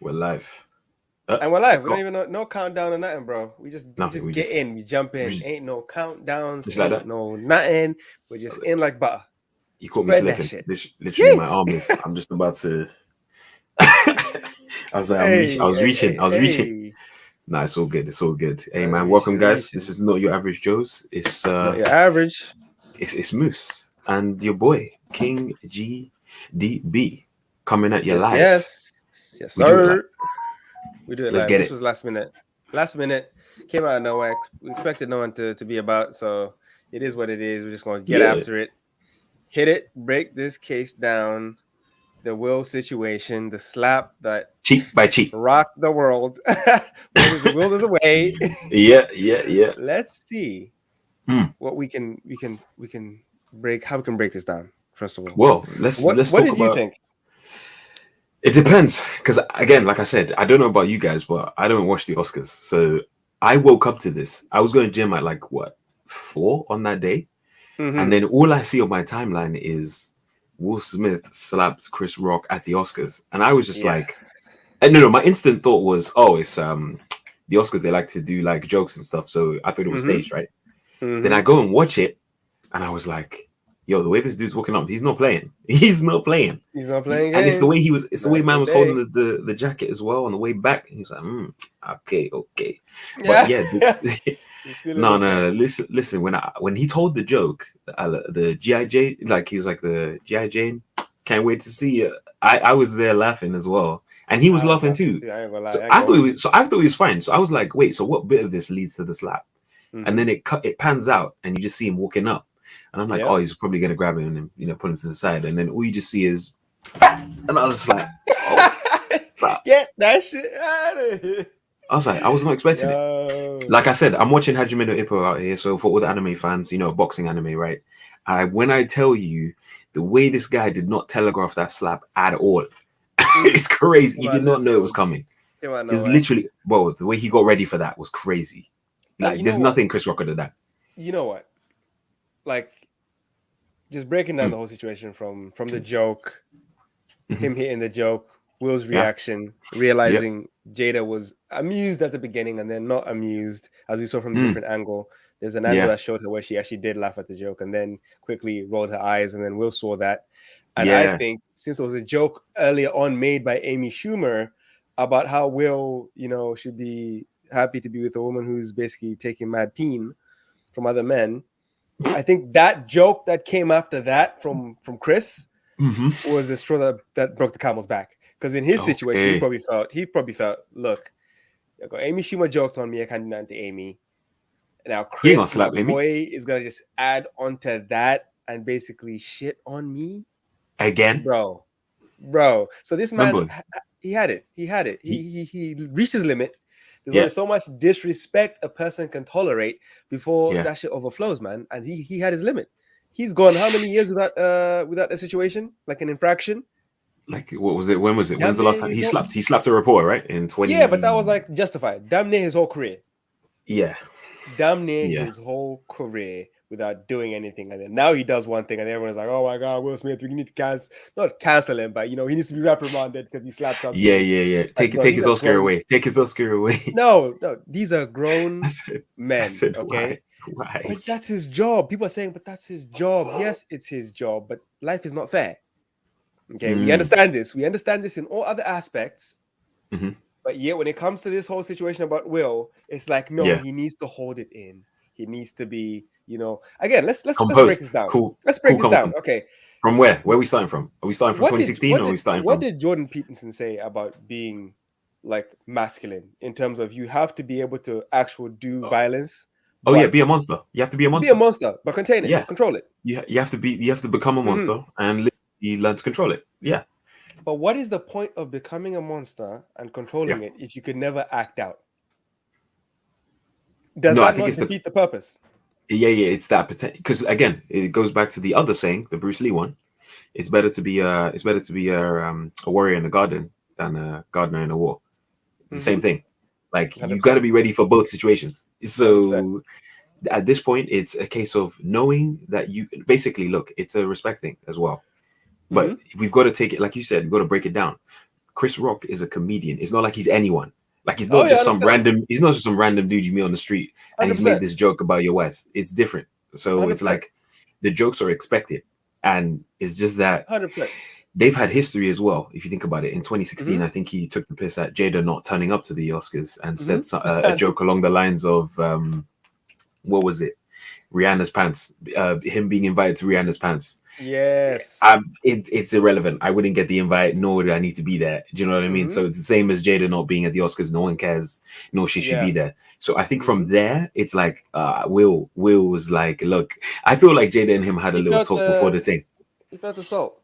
We're live. And we're live. We don't even know no countdown or nothing, bro. We just Nothing. We get just, in. We jump in. just, Ain't no countdowns. just like Ain't that. no nothing. We're just in like butter. You caught me Spread that slipping. shit. Literally, my arm is. I'm just about to. I was like, I was reaching. Hey. Nah, it's all good. It's all good. Hey, man, welcome, Reaching. guys. This is not your average Joe's. It's Not your average. it's Moose and your boy King GDB coming at you live. Yes, We do it live. sir. We do it Let's live. get This it. was last minute. Last minute. Came out of nowhere. We expected no one to be about. So it is what it is. We're just gonna get after it. Hit it. Break this case down. The Will situation, the slap that cheek by cheek rocked the world. Will is away. Yeah. Let's see what we can break. How we can break this down. First of all, well, let's what talk did about. You think? It depends, because again, like I said, I don't know about you guys, but I don't watch the Oscars, so I woke up to this. I was going to gym at like 4 on that day, and then all I see on my timeline is Will Smith slapped Chris Rock at the Oscars, and I was just like, and no, my instant thought was, oh, it's the Oscars. They like to do like jokes and stuff, so I thought it was staged, right? Then I go and watch it, and I was like, yo, the way this dude's walking up, he's not playing. He's not playing. And it's the way it's the way man was holding the jacket as well on the way back. And he was like, okay. But no. Listen. When he told the joke, the G.I. Jane, like he was like the G.I. Jane, can't wait to see you. I was there laughing as well, and he was laughing too. So I thought he was fine. So I was like, wait, so what bit of this leads to the slap? And then it pans out, and you just see him walking up. And I'm like, oh, he's probably going to grab him and put him to the side. And then all you just see is, and I was just like, oh, get that shit out of here. I was like, I was not expecting it. Like I said, I'm watching Hajime no Ippo out here. So for all the anime fans, boxing anime, right? When I tell you the way this guy did not telegraph that slap at all, it's crazy. He did not know it was coming. It was literally, the way he got ready for that was crazy. Like, there's nothing Chris Rock could have done. You know what? Like, just breaking down the whole situation from the joke, him hitting the joke, Will's reaction, realizing Jada was amused at the beginning and then not amused, as we saw from a different angle. There's an angle that showed her where she actually did laugh at the joke and then quickly rolled her eyes, and then Will saw that. And I think since it was a joke earlier on made by Amy Schumer about how Will, should be happy to be with a woman who's basically taking mad peen from other men, I think that joke that came after that from Chris was the straw that broke the camel's back. Because in his situation, he probably felt, look, Amy Schumer joked on me, I can't do nothing to Amy. Now Chris, my boy, is gonna just add onto that and basically shit on me again, bro. So this man, he had it. He reached his limit. There's only so much disrespect a person can tolerate before that shit overflows, man. And he had his limit. He's gone how many years without a situation, like an infraction? Like, what was it? When was it? When's the last time he slapped a reporter, right? In 20. Yeah, but that was like justified. Damn near his whole career. Yeah. Damn near his whole career without doing anything. And then now he does one thing, and everyone's like, "Oh my God, Will Smith, we need to not cancel him, but he needs to be reprimanded because he slapped something." Yeah. Take his Oscar away. Take his Oscar away. No, these are grown men. Okay, why? But that's his job. People are saying, but that's his job. Yes, it's his job, but life is not fair. Okay, we understand this. We understand this in all other aspects. But yet, when it comes to this whole situation about Will, it's like, no, he needs to hold it in. He needs to be, again, let's break this down. Cool. Let's break this down. Okay. From where? Where are we starting from? Are we starting from 2016 or are we starting from? What did Jordan Peterson say about being like masculine in terms of you have to be able to actually do violence? Be a monster. You have to be a monster. Be a monster, but contain it, control it. You have to become a monster and you learn to control it. Yeah. But what is the point of becoming a monster and controlling it if you could never act out? Does that not defeat the purpose? Yeah, it's that potential. Because again, it goes back to the other saying, the Bruce Lee one. It's better to be a warrior in the garden than a gardener in a war. It's the same thing. Like, you got to be ready for both situations. So 100%. At this point, it's a case of knowing that you basically it's a respect thing as well. But we've got to take it, like you said, we've got to break it down. Chris Rock is a comedian. It's not like he's anyone. Like he's Oh not yeah, just some 100%. random. He's not just some random dude you meet on the street and he's made 100%. this joke about your wife. It's different. So it's 100%. like the jokes are expected, and it's just that 100%. they've had history as well. If you think about it, in 2016, Mm-hmm. I think he took the piss at Jada not turning up to the Oscars and said Mm-hmm. a joke along the lines of what was it? Rihanna's pants. Him being invited to Rihanna's pants. Yes. It's irrelevant. I wouldn't get the invite, nor do I need to be there. Do you know what I mean? Mm-hmm. So it's the same as Jada not being at the Oscars. No one cares, nor she should Yeah. be there. So I think from Mm-hmm. there, it's like Will was like, look, I feel like Jada and him had a He little felt talk before the thing. he felt the salt.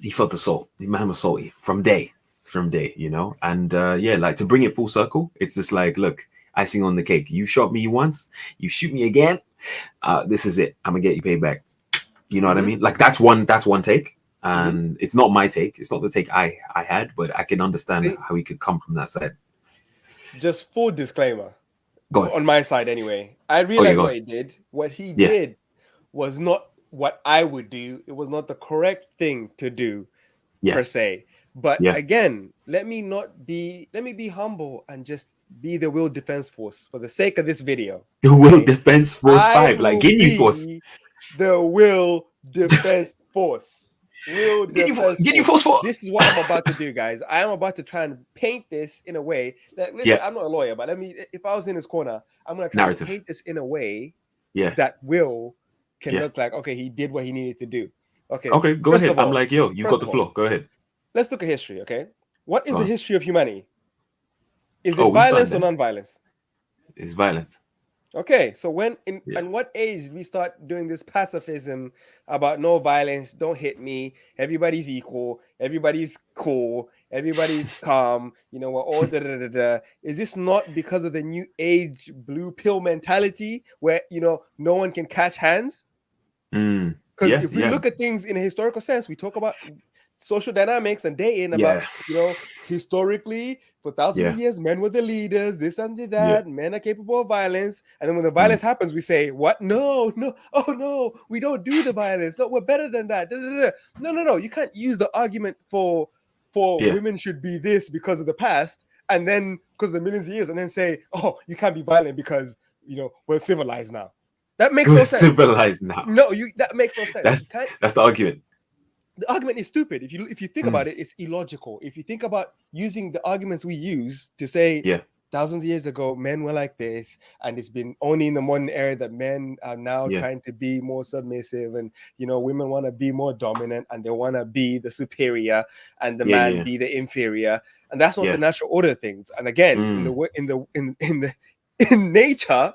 He felt the salt. The man was salty from day, you know. And yeah, like to bring it full circle, it's just like, look, icing on the cake. You shot me once, you shoot me again. This is it. I'm gonna get you paid back. You know what I Mm-hmm. mean? Like that's one take, Mm-hmm. and it's not my take. It's not the take I had, but I can understand See, how he could come from that side. just full disclaimer Go on. on my side anyway. I yeah, realized go what on. he did. What he Yeah. did was not what I would do. It was not the correct thing to do Yeah. per se. But Yeah. again, let me be humble and just be the Will Defense Force for the sake of this video. The Will Defense Force 5, like Guinea Force. The Will Defense Force. Will Defense Guinea Force. Force 4. This is what I'm about to do, guys. I am about to try and paint this in a way that, listen, Yeah. I'm not a lawyer, but if I was in his corner, I'm going to try Narrative. to paint this in a way Yeah. that Will can Yeah. look like, okay, he did what he needed to do. Okay. Okay, go First ahead. of all- I'm like, yo, you first got the of all, floor. Go ahead. Let's look at history, okay? What is Go the on. history of humanity? Is Oh, it we started violence or then. non-violence? It's violence. Okay, so when Yeah. and what age did we start doing this pacifism about no violence, don't hit me, everybody's equal, everybody's cool, everybody's calm, you know, we're all da da da da. Is this not because of the new age blue pill mentality where, you know, no one can catch hands? Mm. Because Yeah. if we Yeah. look at things in a historical sense, we talk about social dynamics and day in Yeah. about, you know, historically for thousands of Yeah. years, men were the leaders, this and that, Yeah. men are capable of violence. And then when the violence happens, we say, what? No, oh no, we don't do the violence. No, we're better than that. Da, da, da. No. You can't use the argument for Yeah. women should be this because of the past, and then because of the millions of years, and then say, oh, you can't be violent because, you know, we're civilized now. That makes no We're sense. civilized now. No, that makes no sense. That's the argument. The argument is stupid. If you think about it, it's illogical. If you think about using the arguments we use to say, Yeah. thousands of years ago, men were like this, and it's been only in the modern era that men are now trying to be more submissive, and, you know, women want to be more dominant, and they want to be the superior, and the man be the inferior, and that's not the natural order of things. And again, in nature,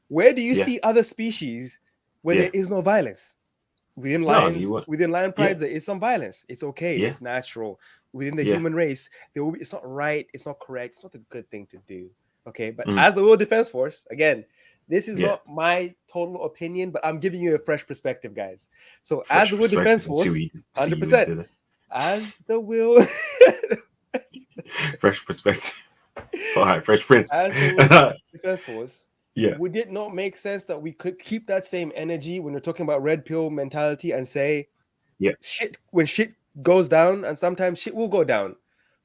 where do you see other species where there is no violence? Within lion prides, there is some violence. It's okay. It's natural. Within the human race, there will be. It's not right. It's not correct. It's not a good thing to do. Okay, but as the Will Defense Force, again, this is not my total opinion, but I'm giving you a fresh perspective, guys. So as the Will Defense Force, 100%, as the Will, fresh perspective. All right, Fresh Prince. As the Will Defense Force. Yeah. Would it not make sense that we could keep that same energy when we're talking about red pill mentality and say, when shit goes down, and sometimes shit will go down,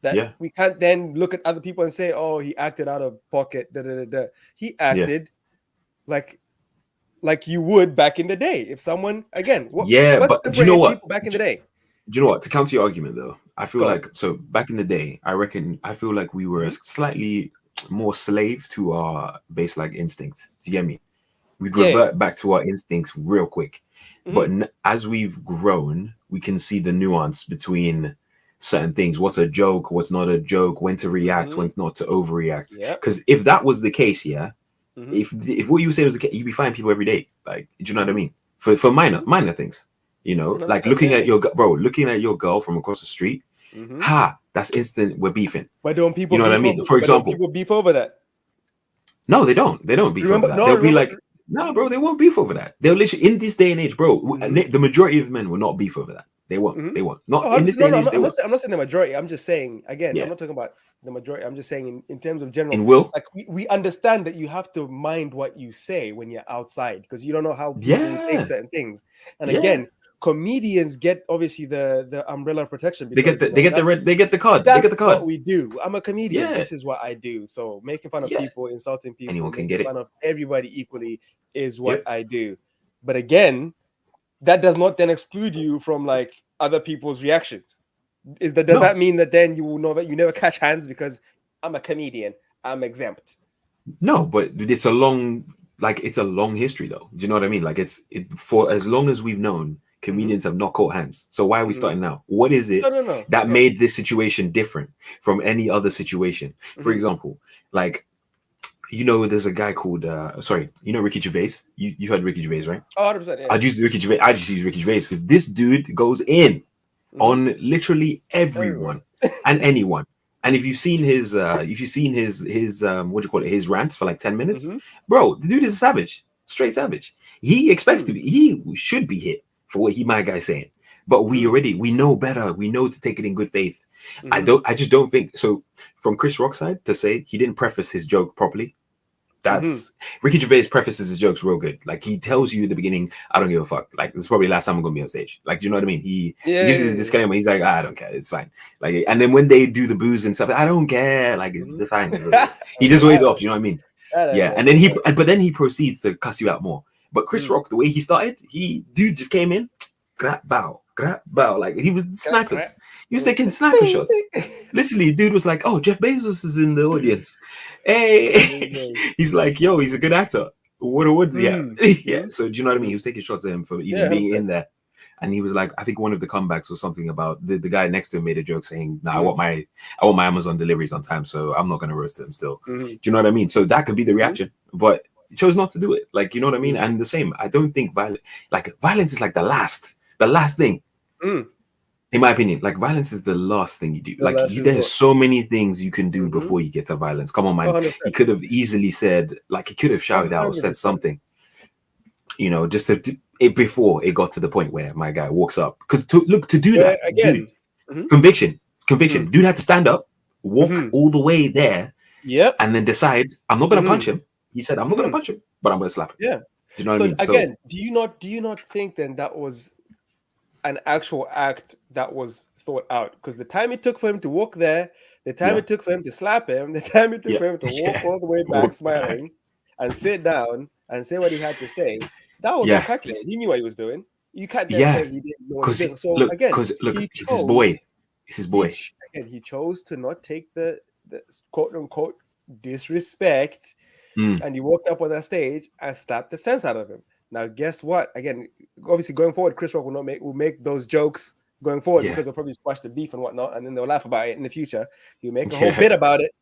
that we can't then look at other people and say, oh, he acted out of pocket, He acted like you would back in the day. If someone, again, but do you know what? People back in the day? Do you know what? To counter your argument, though, I feel like, so back in the day, I feel like we were slightly more slave to our base-like instincts. Do you get me? We'd revert back to our instincts real quick. But as we've grown, we can see the nuance between certain things. What's a joke? What's not a joke? When to react? When not to overreact? Because if that was the case, if what you were saying was the case, you'd be fighting people every day. Like, do you know what I mean? For minor things, you know, like looking at your girl from across the street. That's instant. We're beefing. But don't people? You know what I mean? For example, people beef over that. No, they don't. They don't beef over that. They'll be like, nah, bro, they won't beef over that. They'll literally, in this day and age, bro, the majority of men will not beef over that. They won't. They won't. Not in this day and age. I'm not saying the majority. I'm just saying, again, I'm not talking about the majority. I'm just saying in terms of general. In will, like we understand that you have to mind what you say when you're outside, because you don't know how people think certain things. And again, comedians get obviously the umbrella protection They get because the they get the that's red they get the card. They get that's the what card. we do. I'm a comedian. Yeah. This is what I do. So making fun of Yeah. people, insulting people, Anyone can making get it. fun of everybody equally is what Yep. I do. But again, that does not then exclude you from like other people's reactions. Does that No. mean that then you will know that you never catch hands because I'm a comedian? I'm exempt. No, but it's a long history though. Do you know what I mean? Like for as long as we've known, comedians have not caught hands. So why are we starting now? What is it No. that Yeah. made this situation different from any other situation? For example, like there's a guy called Ricky Gervais. You heard Ricky Gervais, right? Oh, 100%. Yeah. I just use Ricky Gervais because this dude goes in on literally everyone and anyone. And if you've seen his what do you call it, his rants for like 10 minutes, bro, the dude is a savage, straight savage. He expects to be, he should be hit for what my guy's saying. But we know better. We know to take it in good faith. I just don't think so. From Chris Rock's side to say he didn't preface his joke properly. That's Ricky Gervais prefaces his jokes real good. Like he tells you at the beginning, I don't give a fuck. Like this is probably the last time I'm gonna be on stage. Like, do you know what I mean? He gives you the disclaimer. He's like, I don't care, it's fine. Like, and then when they do the booze and stuff, I don't care. Like, it's fine. He just ways off. Do you know what I mean? Yeah. And then but then he proceeds to cuss you out more. But Chris Rock, the way he started, dude just came in, bow. Like he was snipers. He was taking sniper shots. Literally, dude was like, "Oh, Jeff Bezos is in the audience." Hey, he's like, "Yo, he's a good actor." What awards? Yeah. So do you know what I mean? He was taking shots at him for even being in there, and he was like, I think one of the comebacks was something about the guy next to him made a joke saying, "No, I want my Amazon deliveries on time, so I'm not gonna roast him still." Do you know what I mean? So that could be the reaction, but he chose not to do it. Like, you know what I mean? And the same, I don't think violence is like the last thing. In my opinion, like violence is the last thing you do. Like there's so many things you can do before you get to violence. Come on, man. 100%. He could have easily said, like he could have shouted out or said something, just before it got to the point where my guy walks up. Because to do that again, dude, conviction. Dude had to stand up, walk all the way there, and then decide, I'm not gonna punch him. He said, I'm not gonna punch him, but I'm gonna slap him. Yeah. Do you know what I mean? Again, do you not think then that was an actual act that was thought out? Because the time it took for him to walk there, the time it took for him to slap him, the time it took for him to walk all the way back smiling and sit down and say what he had to say, that was all calculated. He knew what he was doing. You can't then say he didn't know what he was doing. So look, it's his boy. It's his boy. He chose to not take the quote unquote disrespect, and he walked up on that stage and slapped the sense out of him. Now, guess what? Again, obviously, going forward, Chris Rock will make those jokes going forward because they'll probably squash the beef and whatnot, and then they'll laugh about it in the future. He'll make a whole bit about it.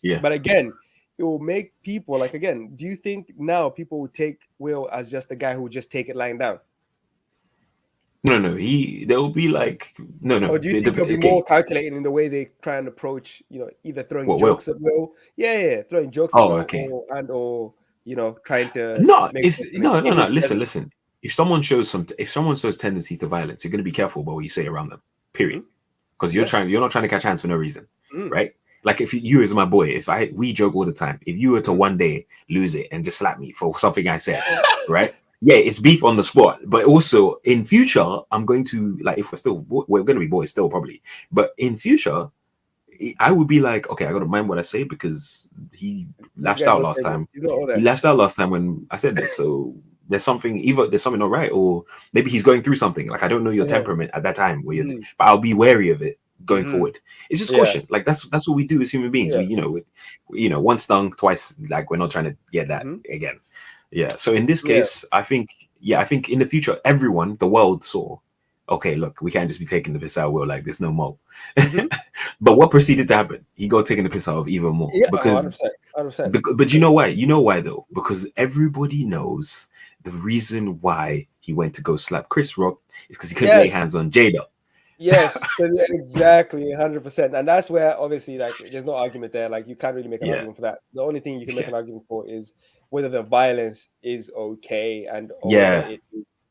Yeah. But again, it will make people do you think now people will take Will as just the guy who will just take it lying down? No. They'll be like, no. Or do you think they'll be more calculated in the way they try and approach, either throwing jokes at Will? Yeah, throwing jokes at Will, or trying to Listen. If someone shows tendencies to violence, you're going to be careful about what you say around them. Period. Because you're not trying to catch hands for no reason, right? Like if you as my boy, we joke all the time. If you were to one day lose it and just slap me for something I said, right? Yeah, it's beef on the spot. But also in future, I'm going to, like, if we're going to be boys still probably. But in future, I would be like, okay, I got to mind what I say because he lashed out last time. He lashed out last time when I said this. So there's something not right, or maybe he's going through something. Like, I don't know your temperament at that time, but I'll be wary of it going forward. It's just caution. Like that's what we do as human beings. We, once stung, twice. Like, we're not trying to get that again. Yeah. So in this case, I think in the future, the world saw, okay, look, we can't just be taking the piss out of Will like this no more. But what proceeded to happen? He got taken the piss out of even more. Yeah, because 100%. But you know why? You know why though? Because everybody knows the reason why he went to go slap Chris Rock is because he couldn't lay hands on Jada. Yes, exactly, 100%. And that's where obviously, like, there's no argument there. Like, you can't really make an argument for that. The only thing you can make an argument for is whether the violence is okay and whether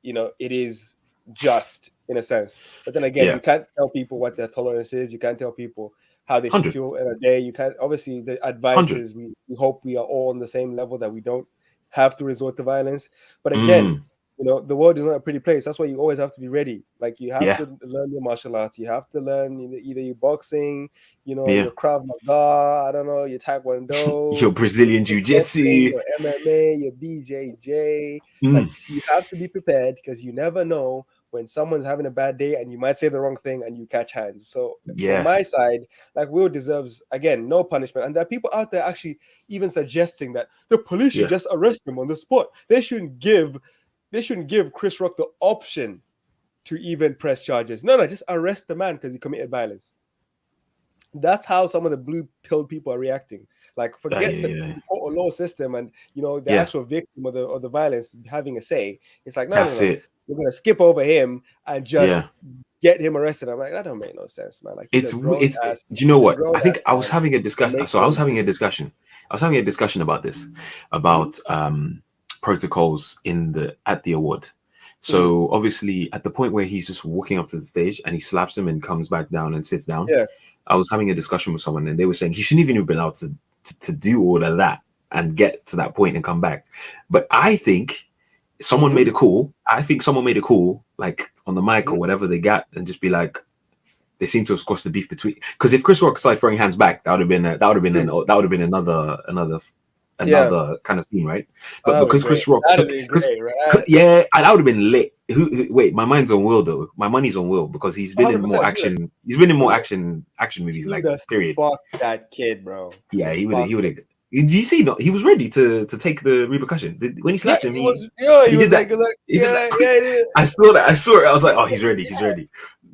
it is just in a sense. But then again, you can't tell people what their tolerance is. You can't tell people how they should feel in a day. You can't. Obviously, the advice is we hope we are all on the same level, that we don't have to resort to violence. But again, the world is not a pretty place. That's why you always have to be ready. Like you have Yeah. to learn your martial arts. You have to learn either your boxing, Yeah. your Krav Maga, I don't know, your Taekwondo, Your Brazilian your wrestling, jiu-jitsu. your MMA, your BJJ. Like Mm. you have to be prepared because you never know when someone's having a bad day and you might say the wrong thing and you catch hands. So from Yeah. my side, like Will deserves again no punishment. And there are people out there actually even suggesting that the police should Yeah. just arrest him on the spot. They shouldn't give Chris Rock the option to even press charges. No, just arrest the man because he committed violence. That's how some of the blue pill people are reacting. Like, forget the Yeah. court or law system and the Yeah. actual victim of the violence having a say. It's like, That's no. it. We're gonna skip over him and just Yeah. get him arrested. I'm like, that don't make no sense, man. Like, It's do you know he's a what? grown I ass think I was man having a and discussion. making So I a was having a decision. discussion. I was having a discussion about this, about protocols at the award. So obviously, at the point where he's just walking up to the stage and he slaps him and comes back down and sits down, Yeah. I was having a discussion with someone and they were saying he shouldn't even have been allowed to do all of that and get to that point and come back. But I think someone made a call. I think someone made a call, like on the mic or whatever they got, and just be like, they seem to have squashed the beef between. Because if Chris Rock started throwing hands back, that would have been another kind of scene, right? But That would be because great. Chris Rock That'd took, be because great, right? yeah, that would have been lit. Wait, my mind's on Will though. My money's on Will because he's been in more 100%. action. He's been in more action movies, He would like have period. sparked that kid, bro. Yeah, he would have. Did you see? No, he was ready to take the repercussion when he Yeah, slapped him. he He was. Yeah, he he was did that. like, He did that yeah, quick. yeah. It is. I saw that. I saw it. I was like, oh, he's ready. He's ready.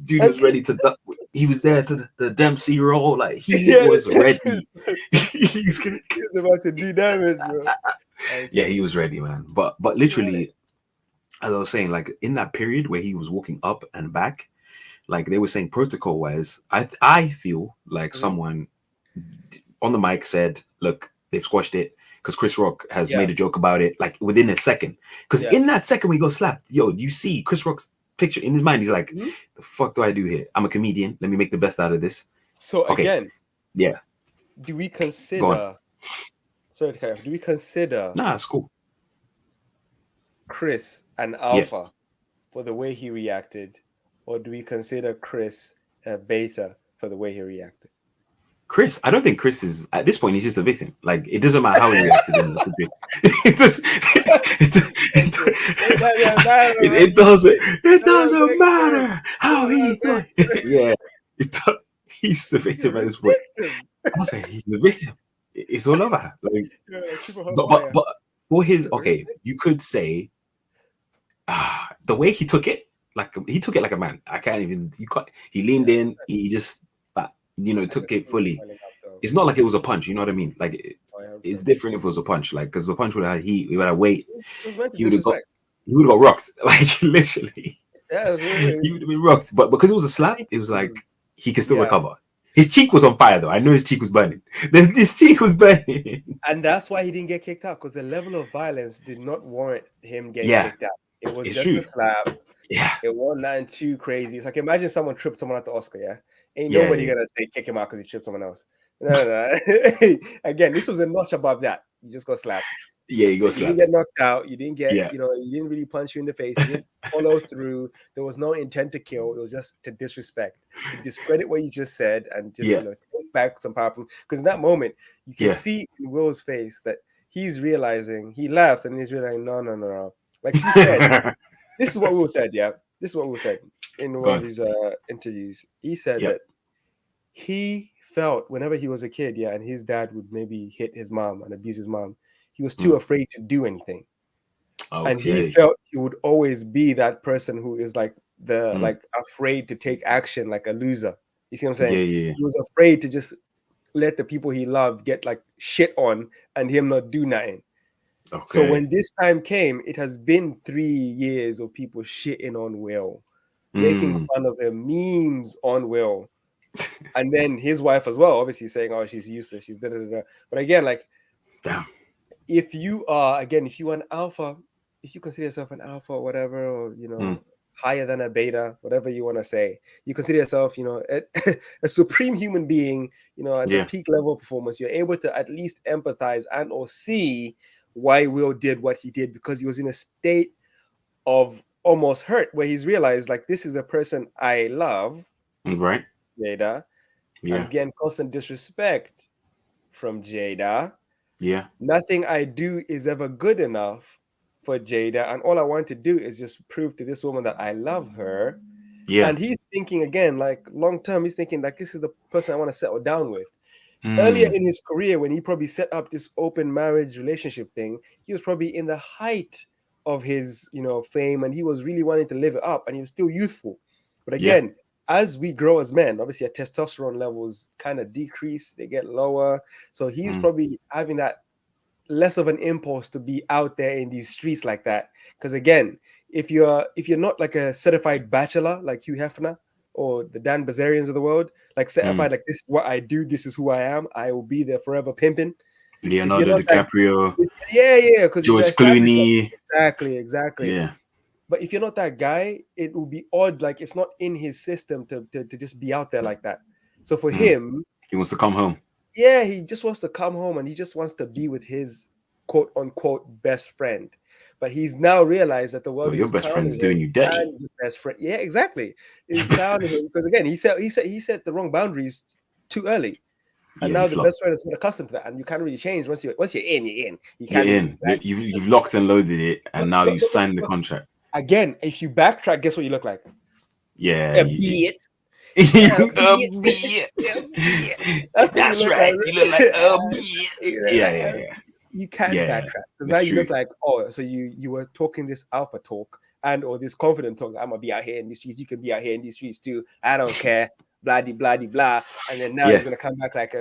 Dude And was ready to. He was there to the Dempsey role. Like he yeah, was ready. He's gonna. he was about to do damage, bro. Yeah, he was ready, man. But literally, as I was saying, like in that period where he was walking up and back, like they were saying protocol wise, I feel like someone on the mic said, look, they've squashed it because Chris Rock has made a joke about it like within a second. Because in that second we got slapped, you see Chris Rock's picture in his mind. He's like, the fuck do I do here? I'm a comedian. Let me make the best out of this. So again, yeah. Do we consider? Sorry, do we consider? Nah, it's cool. Chris an alpha for the way he reacted, or do we consider Chris a beta for the way he reacted? Chris, I don't think Chris is at this point. He's just a victim. Like it doesn't matter how he reacted in the situation. It doesn't matter how he thought. Yeah, he's the victim at this point. I was like, he's the victim. It's all over. Like, but for his you could say the way he took it like a man. I can't even. He leaned in. He just. Took it fully. It's not like it was a punch. You know what I mean? Like it's different if it was a punch. Like because the punch would have heat, he would have weight. He would have got rocked. Like literally, he would have been rocked. But because it was a slap, it was like he could still recover. His cheek was on fire though. I know his cheek was burning. His cheek was burning, and that's why he didn't get kicked out because the level of violence did not warrant him getting kicked out. It was just a slap. Yeah, it wasn't nothing too crazy. It's like imagine someone tripped someone at the Oscar. Yeah. Ain't nobody gonna say kick him out because he tripped someone else. No. Again, this was a notch above that. You just got slapped. Yeah, you got slapped. You didn't get knocked out. You didn't get, he didn't really punch you in the face. He didn't follow through. There was no intent to kill. It was just to disrespect, to discredit what you just said, and just take back some power. Because in that moment, you can see in Will's face that he's realizing. He laughs and he's realizing, no. Like he said, this is what Will said. Yeah, this is what Will said. In one of his interviews, he said that he felt whenever he was a kid, and his dad would maybe hit his mom and abuse his mom, he was too afraid to do anything. And he felt he would always be that person who is like afraid to take action, like a loser. You see what I'm saying? Yeah. He was afraid to just let the people he loved get like shit on and him not do nothing. Okay. So when this time came, it has been 3 years of people shitting on Will. Making fun of him, memes on Will, and then his wife as well, obviously saying, "Oh, she's useless, she's da-da-da-da." But again, like, damn, if you are an alpha, if you consider yourself an alpha or whatever, or higher than a beta, whatever you want to say, you consider yourself, a supreme human being, at the peak level of performance. You're able to at least empathize and or see why Will did what he did because he was in a state of almost hurt, where he's realized like this is the person I love, Right. Jada. I'm Yeah. getting constant disrespect from Jada. Yeah. Nothing I do is ever good enough for Jada, and all I want to do is just prove to this woman that I love her. Yeah. And he's thinking again, like long term, he's thinking like this is the person I want to settle down with. Earlier Mm. in his career, when he probably set up this open marriage relationship thing, he was probably in the height of his, fame, and he was really wanting to live it up, and he was still youthful. But Yeah. again, as we grow as men, obviously our testosterone levels kind of decrease, they get lower. So he's probably having that less of an impulse to be out there in these streets like that. Because again, if you're not like a certified bachelor like Hugh Hefner or the Dan Bazarians of the world, like certified like this is what I do, this is who I am, I will be there forever pimping. If you're Leonardo not that, DiCaprio, yeah, because you've George established that. Clooney. Exactly. Yeah. But if you're not that guy, it will be odd. Like it's not in his system to just be out there like that. So for him, He wants to come home. yeah, he just wants to come home and he just wants to be with his quote unquote best friend. But he's now realized that the Well, world your is best friend clowning is him doing you dirty. and his best friend. Yeah, exactly. Is clowning him because again, he set the wrong boundaries too early. And Yeah, now you the flopped. best friend is not accustomed to that, and you can't really change once you're in, you're in. You You're can't really in. You've locked and loaded it, and now you signed the look, contract. again. If you backtrack, guess what you look like? Yeah, A you bit. A a bit. A bit. bit. That's what you That's look like. right. You look like a bit. You look Yeah, like yeah, yeah. you can't Yeah, backtrack because now that's you true. look like, oh, so you were talking this alpha talk and or this confident talk. I'm gonna be out here in these streets. You can be out here in these streets too. I don't care. Blah de blah de blah. And then now Yeah. he's gonna come back like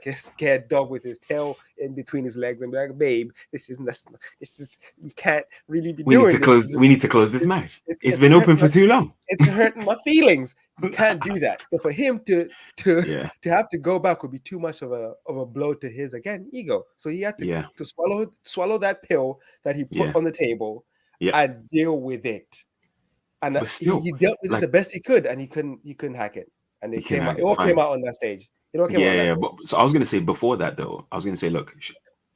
a scared dog with his tail in between his legs and be like, babe, this is you can't really be We need doing to this. close. We need to close this marriage. It's been Hurting open for too long. it's hurting my feelings. You can't do that. So for him to Yeah, have to go back would be too much of a blow to his again ego. So he had to yeah, swallow that pill that he put yeah, on the table yeah. and deal with it. And But still, he dealt with it like, the best he could, and he couldn't hack it. And you can it hack it. all came Fine. out on that stage. It all came out Yeah, on that yeah. stage. But so I was gonna say before that though, I was gonna say, look,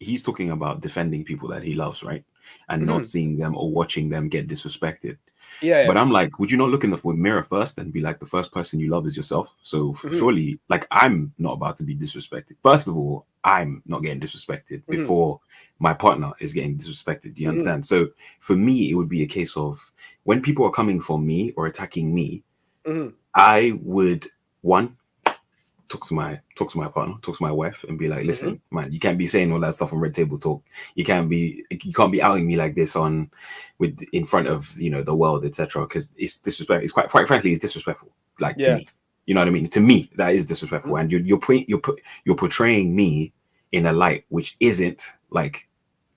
he's talking about defending people that he loves, right, and not seeing them or watching them get disrespected. Yeah. But I'm like, would you not look in the mirror first and be like, the first person you love is yourself? So surely, like, I'm not about to be disrespected. First of all, I'm not getting disrespected before my partner is getting disrespected. Do you understand? So for me, it would be a case of when people are coming for me or attacking me, I would talk to my partner, talk to my wife, and be like, listen, man, you can't be saying all that stuff on Red Table Talk. You can't be outing me like this in front of the world, etc. Because it's disrespectful. It's quite frankly, it's disrespectful. Like to me, you know what I mean? To me, that is disrespectful, and you're portraying me in a light which isn't like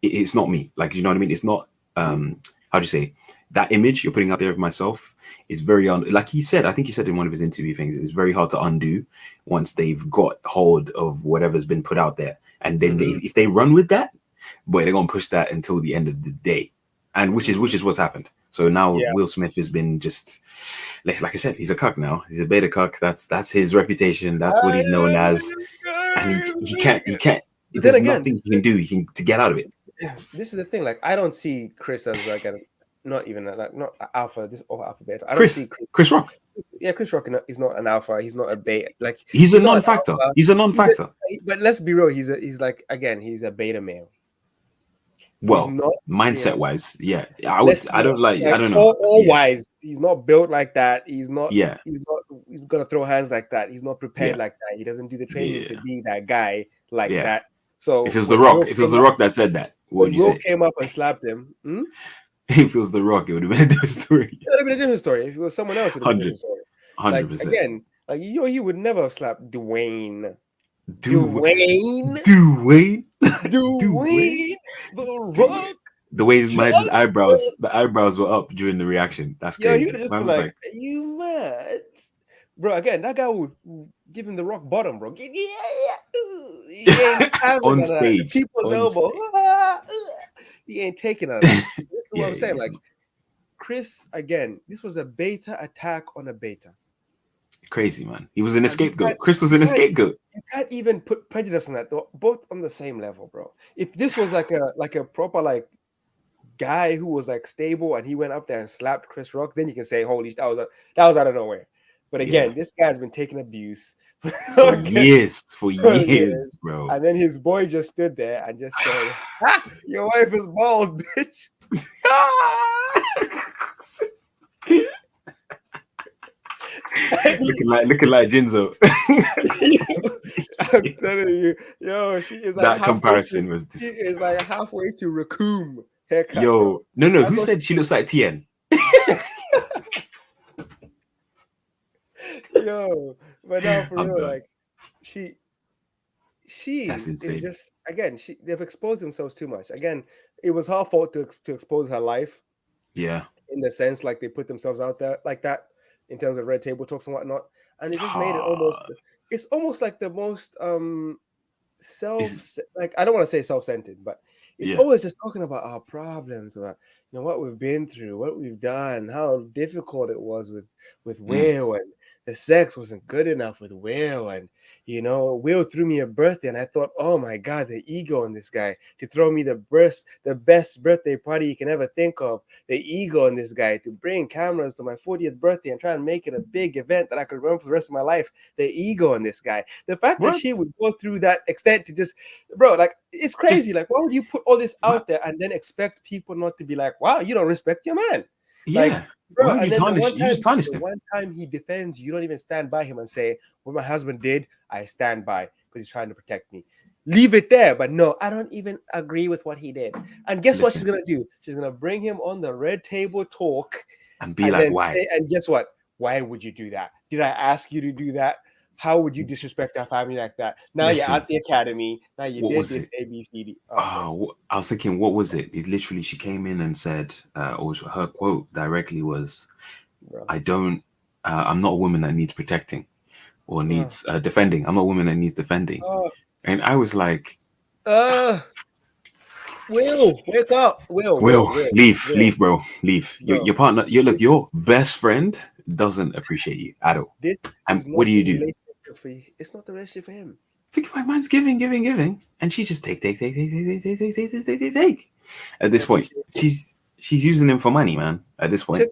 it's not me. Like, you know what I mean? It's not how do you say, that image you're putting out there of myself is very like he said, I think he said in one of his interview things, it's very hard to undo once they've got hold of whatever's been put out there. And then if they run with that, boy, they're gonna push that until the end of the day. And which is what's happened. So now Will Smith has been just like I said, he's a cuck now. He's a beta cuck. That's his reputation. That's what he's known as. And he can't. There's nothing he can do. To get out of it. This is the thing. Like, I don't see Chris as like not even like not alpha. This or alpha beta. I don't see Chris Rock. Yeah, Chris Rock is not an alpha. He's not a beta. Like, he's a non-factor. He's a non-factor. But let's be real. He's like, again, he's a beta male. Well, mindset wise, yeah. I don't know. All wise. He's not built like that. He's not. Yeah. He's gonna throw hands like that. He's not prepared like that. He doesn't do the training to be that guy like that. So if it was The Rock, that said that, what would you say? Will came up and slapped him. If it was The Rock, it would have been a different story. It would have been a different story. If it was someone else, it would have been a different story. 100%. Like, again, like you would never have slapped Dwayne. Dwayne. The Rock. The way his eyebrows were up during the reaction. That's crazy. He would have just been like, "Are you mad?" Bro, again, that guy would give him the rock bottom, bro. On stage. People's elbow. He ain't taking it. This is what I'm saying. Like, Chris, again, this was a beta attack on a beta. Crazy, man. He was an scapegoat. Chris was an scapegoat. You can't even put prejudice on that. They're both on the same level, bro. If this was like a proper like guy who was like stable and he went up there and slapped Chris Rock, then you can say, holy, that was out of nowhere. But again, this guy's been taking abuse for years, for years. bro. And then his boy just stood there and just said, your wife is bald, bitch. looking like Jinzo. I'm telling you, yo, she is like that comparison was she is like halfway to Raccoon haircut. Yo, bro. No. Who said she looks like Tien? Yo, but now for real, like she That's insane. is just again. They've exposed themselves too much. Again, it was her fault to expose her life. Yeah. In the sense, like they put themselves out there like that in terms of red table talks and whatnot, and it just made it almost. It's almost like the most like I don't want to say self-centered, but it's always just talking about our problems, about what we've been through, what we've done, how difficult it was with Will, and the sex wasn't good enough with Will, and Will threw me a birthday, and I thought, oh my God, the ego in this guy to throw me the best birthday party you can ever think of, the ego in this guy to bring cameras to my 40th birthday and try and make it a big event that I could remember for the rest of my life, the ego in this guy, the fact that she would go through that extent to just, bro, like it's crazy. Like, why would you put all this out there and then expect people not to be like, wow, you don't respect your man? Yeah. Like, bro, and then you just tarnished him. One time he defends, you don't even stand by him and say, what my husband did, I stand by because he's trying to protect me. Leave it there. But no, I don't even agree with what he did. And guess what she's going to do? She's going to bring him on the red table talk. And be like, why? And guess what? Why would you do that? Did I ask you to do that? How would you disrespect our family like that? Now you're at the academy. Now you did this ABCD. I was thinking, what was it? It literally, she came in and said, or her quote directly was, I'm not a woman that needs protecting or needs defending. I'm not a woman that needs defending. And I was like, Will, wake up. Will, leave, bro. Leave. Your partner, your best friend doesn't appreciate you at all. And what do you do? It's not the relationship for him. Think my man's giving, and she just take. At this point, she's using him for money, man. At this point,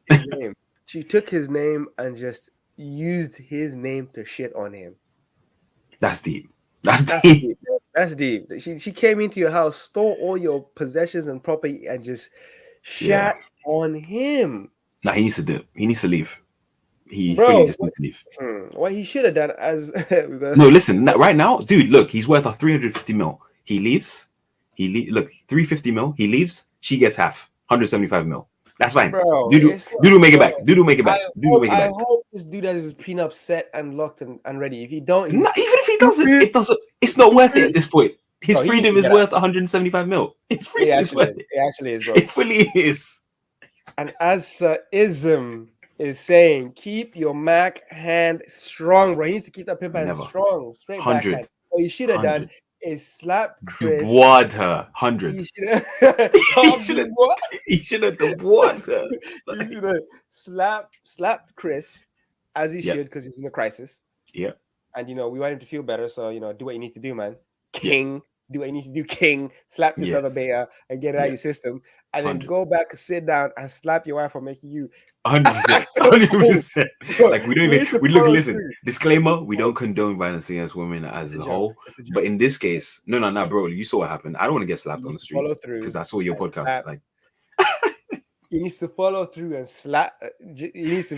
she took his name and just used his name to shit on him. That's deep. That's deep. That's deep. She came into your house, stole all your possessions and property, and just shat on him. Nah, he needs to do. He needs to leave. He fully just needs to leave. What he should have done no, listen. Right now, dude, look, he's worth 350 mil. He leaves. Look, 350 mil. He leaves. She gets half, 175 mil. That's fine. Bro, Dude, make it back. Dude, make it back. I hope this dude has his prenup set and locked and ready. If he don't, even if he doesn't, it's not worth it at this point. His freedom is worth 175 mil. His freedom is worth it. It actually is, bro. It fully is. And as Sir Ism is saying, keep your Mac hand strong, bro. He needs to keep that pimp hand strong, straight 100. backhand. What you should have done is slap Chris. Dubois her 100. He should have Dubois her. He should have slapped Chris as he should, because he's in a crisis. Yeah. And we want him to feel better. So do what you need to do, man. King. Do what you need to do, King. Slap this other bear and get it out of your system. And then go back, sit down, and slap your wife for making you 100%. 100%. Like we don't even listen. Disclaimer: we don't condone violence against women as a whole. But in this case, no, bro. You saw what happened. I don't want to get slapped on the street because I saw your podcast. Like he needs to follow through and slap. He needs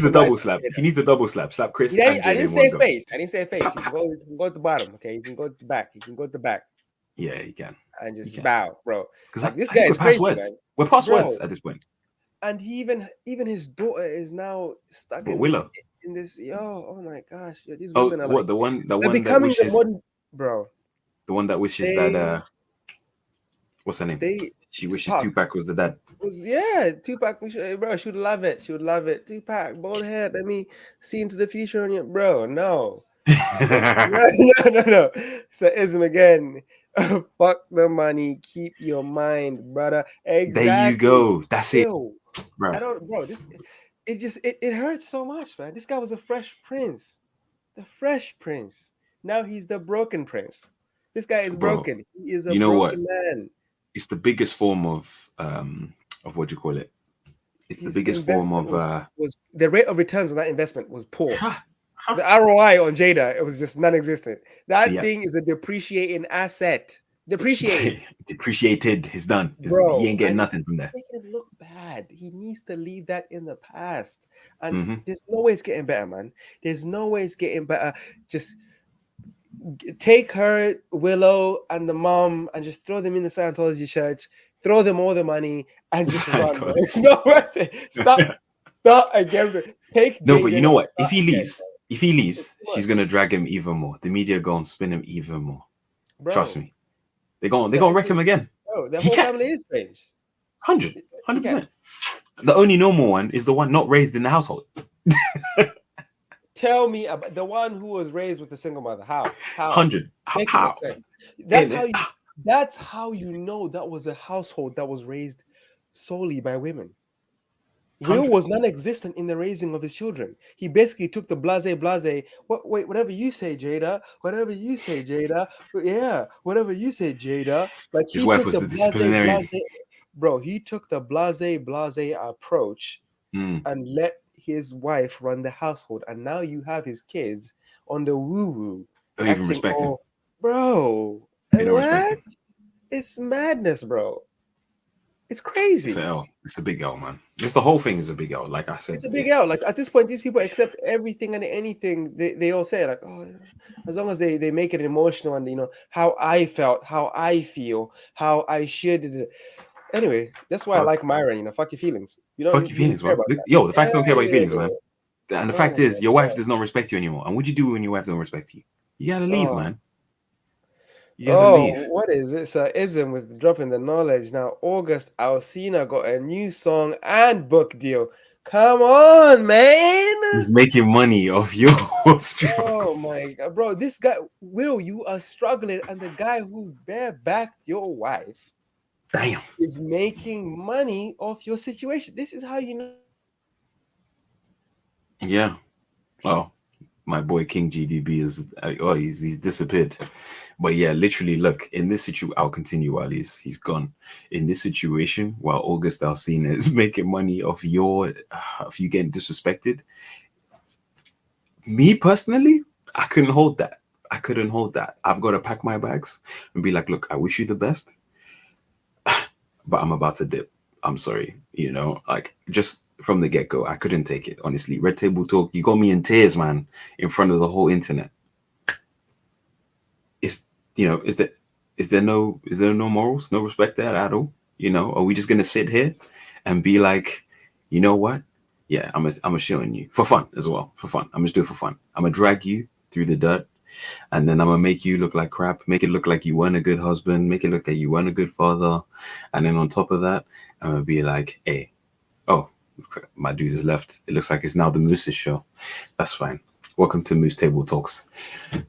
to double slap. He needs to double slap. Slap Chris. Yeah, I didn't say face. I didn't say face. You can go at the bottom. Okay, you can go to the back. You can go to the back. Yeah, he can. And just bow, bro. Because this guy is crazy, man. We're past words at this point. And he even his daughter is now stuck in this. Oh my gosh, these women are the one that wishes, bro. The one that wishes that what's her name? She wishes Tupac was the dad. Tupac. Bro, she would love it. She would love it. Tupac, bald head. Let me see into the future on you, bro. No. No. So Ism again. Fuck the money. Keep your mind, brother. Exactly. There you go. That's it, bro. It hurts so much, man. This guy was a fresh prince, the fresh prince. Now he's the broken prince. This guy is broken. He is a broken man. It's the biggest form of of what you call it. It's the His biggest form investment of was the rate of returns on that investment was poor. The ROI on Jada, it was just non-existent. That yeah. thing is a depreciating asset. Depreciating. Depreciated. He's done. He Bro, ain't getting and nothing from there. it's making him look bad. He needs to leave that in the past. And Mm-hmm. there's no way it's getting better, man. There's no way it's getting better. Just take her, Willow, and the mom, and just throw them in the Scientology church. Throw them all the money and just run, bro. It's not worth it. Stop again. Take No, but Jaden you know and what? start again. If he It's leaves, too she's much, gonna drag him even more. The media go and spin him even more. Trust bro. me. They're gonna wreck him again. Bro, the He whole can't. family is strange. 100 He can't. percent. The only normal one is the one not raised in the household. Tell me about the one who was raised with a single mother. How? 100. Make it How? make sense. That's And how you. That's how you know that was a household that was raised solely by women. Will 100. was non-existent in the raising of his children. He basically took the blase. Wait, whatever you say, Jada. Whatever you say, Jada. Yeah, whatever you say, Jada. Like His he wife took was the the disciplinarian. blase. Bro, he took the blase approach Mm. and let his wife run the household, and now you have his kids on the woo-woo, Don't even acting respect him. all, bro. You don't respect What? him. It's madness, bro. It's It's crazy. an L. It's a big L, man. Just the whole thing is a big L. Like I said, It's a big L. Like at this point, these people accept everything and anything they all say. Like, oh, as long as they make it emotional and how I felt, how I feel, how I should. Anyway, that's why I fuck, like Myron. Fuck your feelings. fuck your You don't feelings, care bro. about that. Yo, the facts don't care about your Yeah. feelings, man. And the Oh fact is, my your wife god. does not respect you anymore. And what do you do when your wife don't respect you? You gotta leave, Oh. man. You gotta Oh, leave. what is this? Ism with dropping the knowledge. Now, August Alsina got a new song and book deal. Come on, man. He's making money off your Oh my struggles. god, bro. This guy, Will, you are struggling, and the guy who backed your wife Damn. is making money off your situation. This is how you know. Yeah. Well, my boy King GDB is he's disappeared. But yeah, literally, look, in this situation, I'll continue while he's gone. In this situation, while August Alsina is making money off of you getting disrespected, me personally, I couldn't hold that. I couldn't hold that. I've got to pack my bags and be like, look, I wish you the best, but I'm about to dip. I'm sorry, like just from the get go, I couldn't take it. Honestly, Red Table Talk, you got me in tears, man, in front of the whole internet. Is is there no morals, no respect there at all? Are we just gonna sit here and be like, you know what? Yeah, I'm a shit on you for fun as well. For fun, I'm just do it for fun. I'm gonna drag you through the dirt, and then I'm gonna make you look like crap. Make it look like you weren't a good husband. Make it look like you weren't a good father. And then on top of that, I'm gonna be like, hey, oh, my dude has left. It looks like it's now the Moose's show. That's fine. Welcome to Moose Table Talks.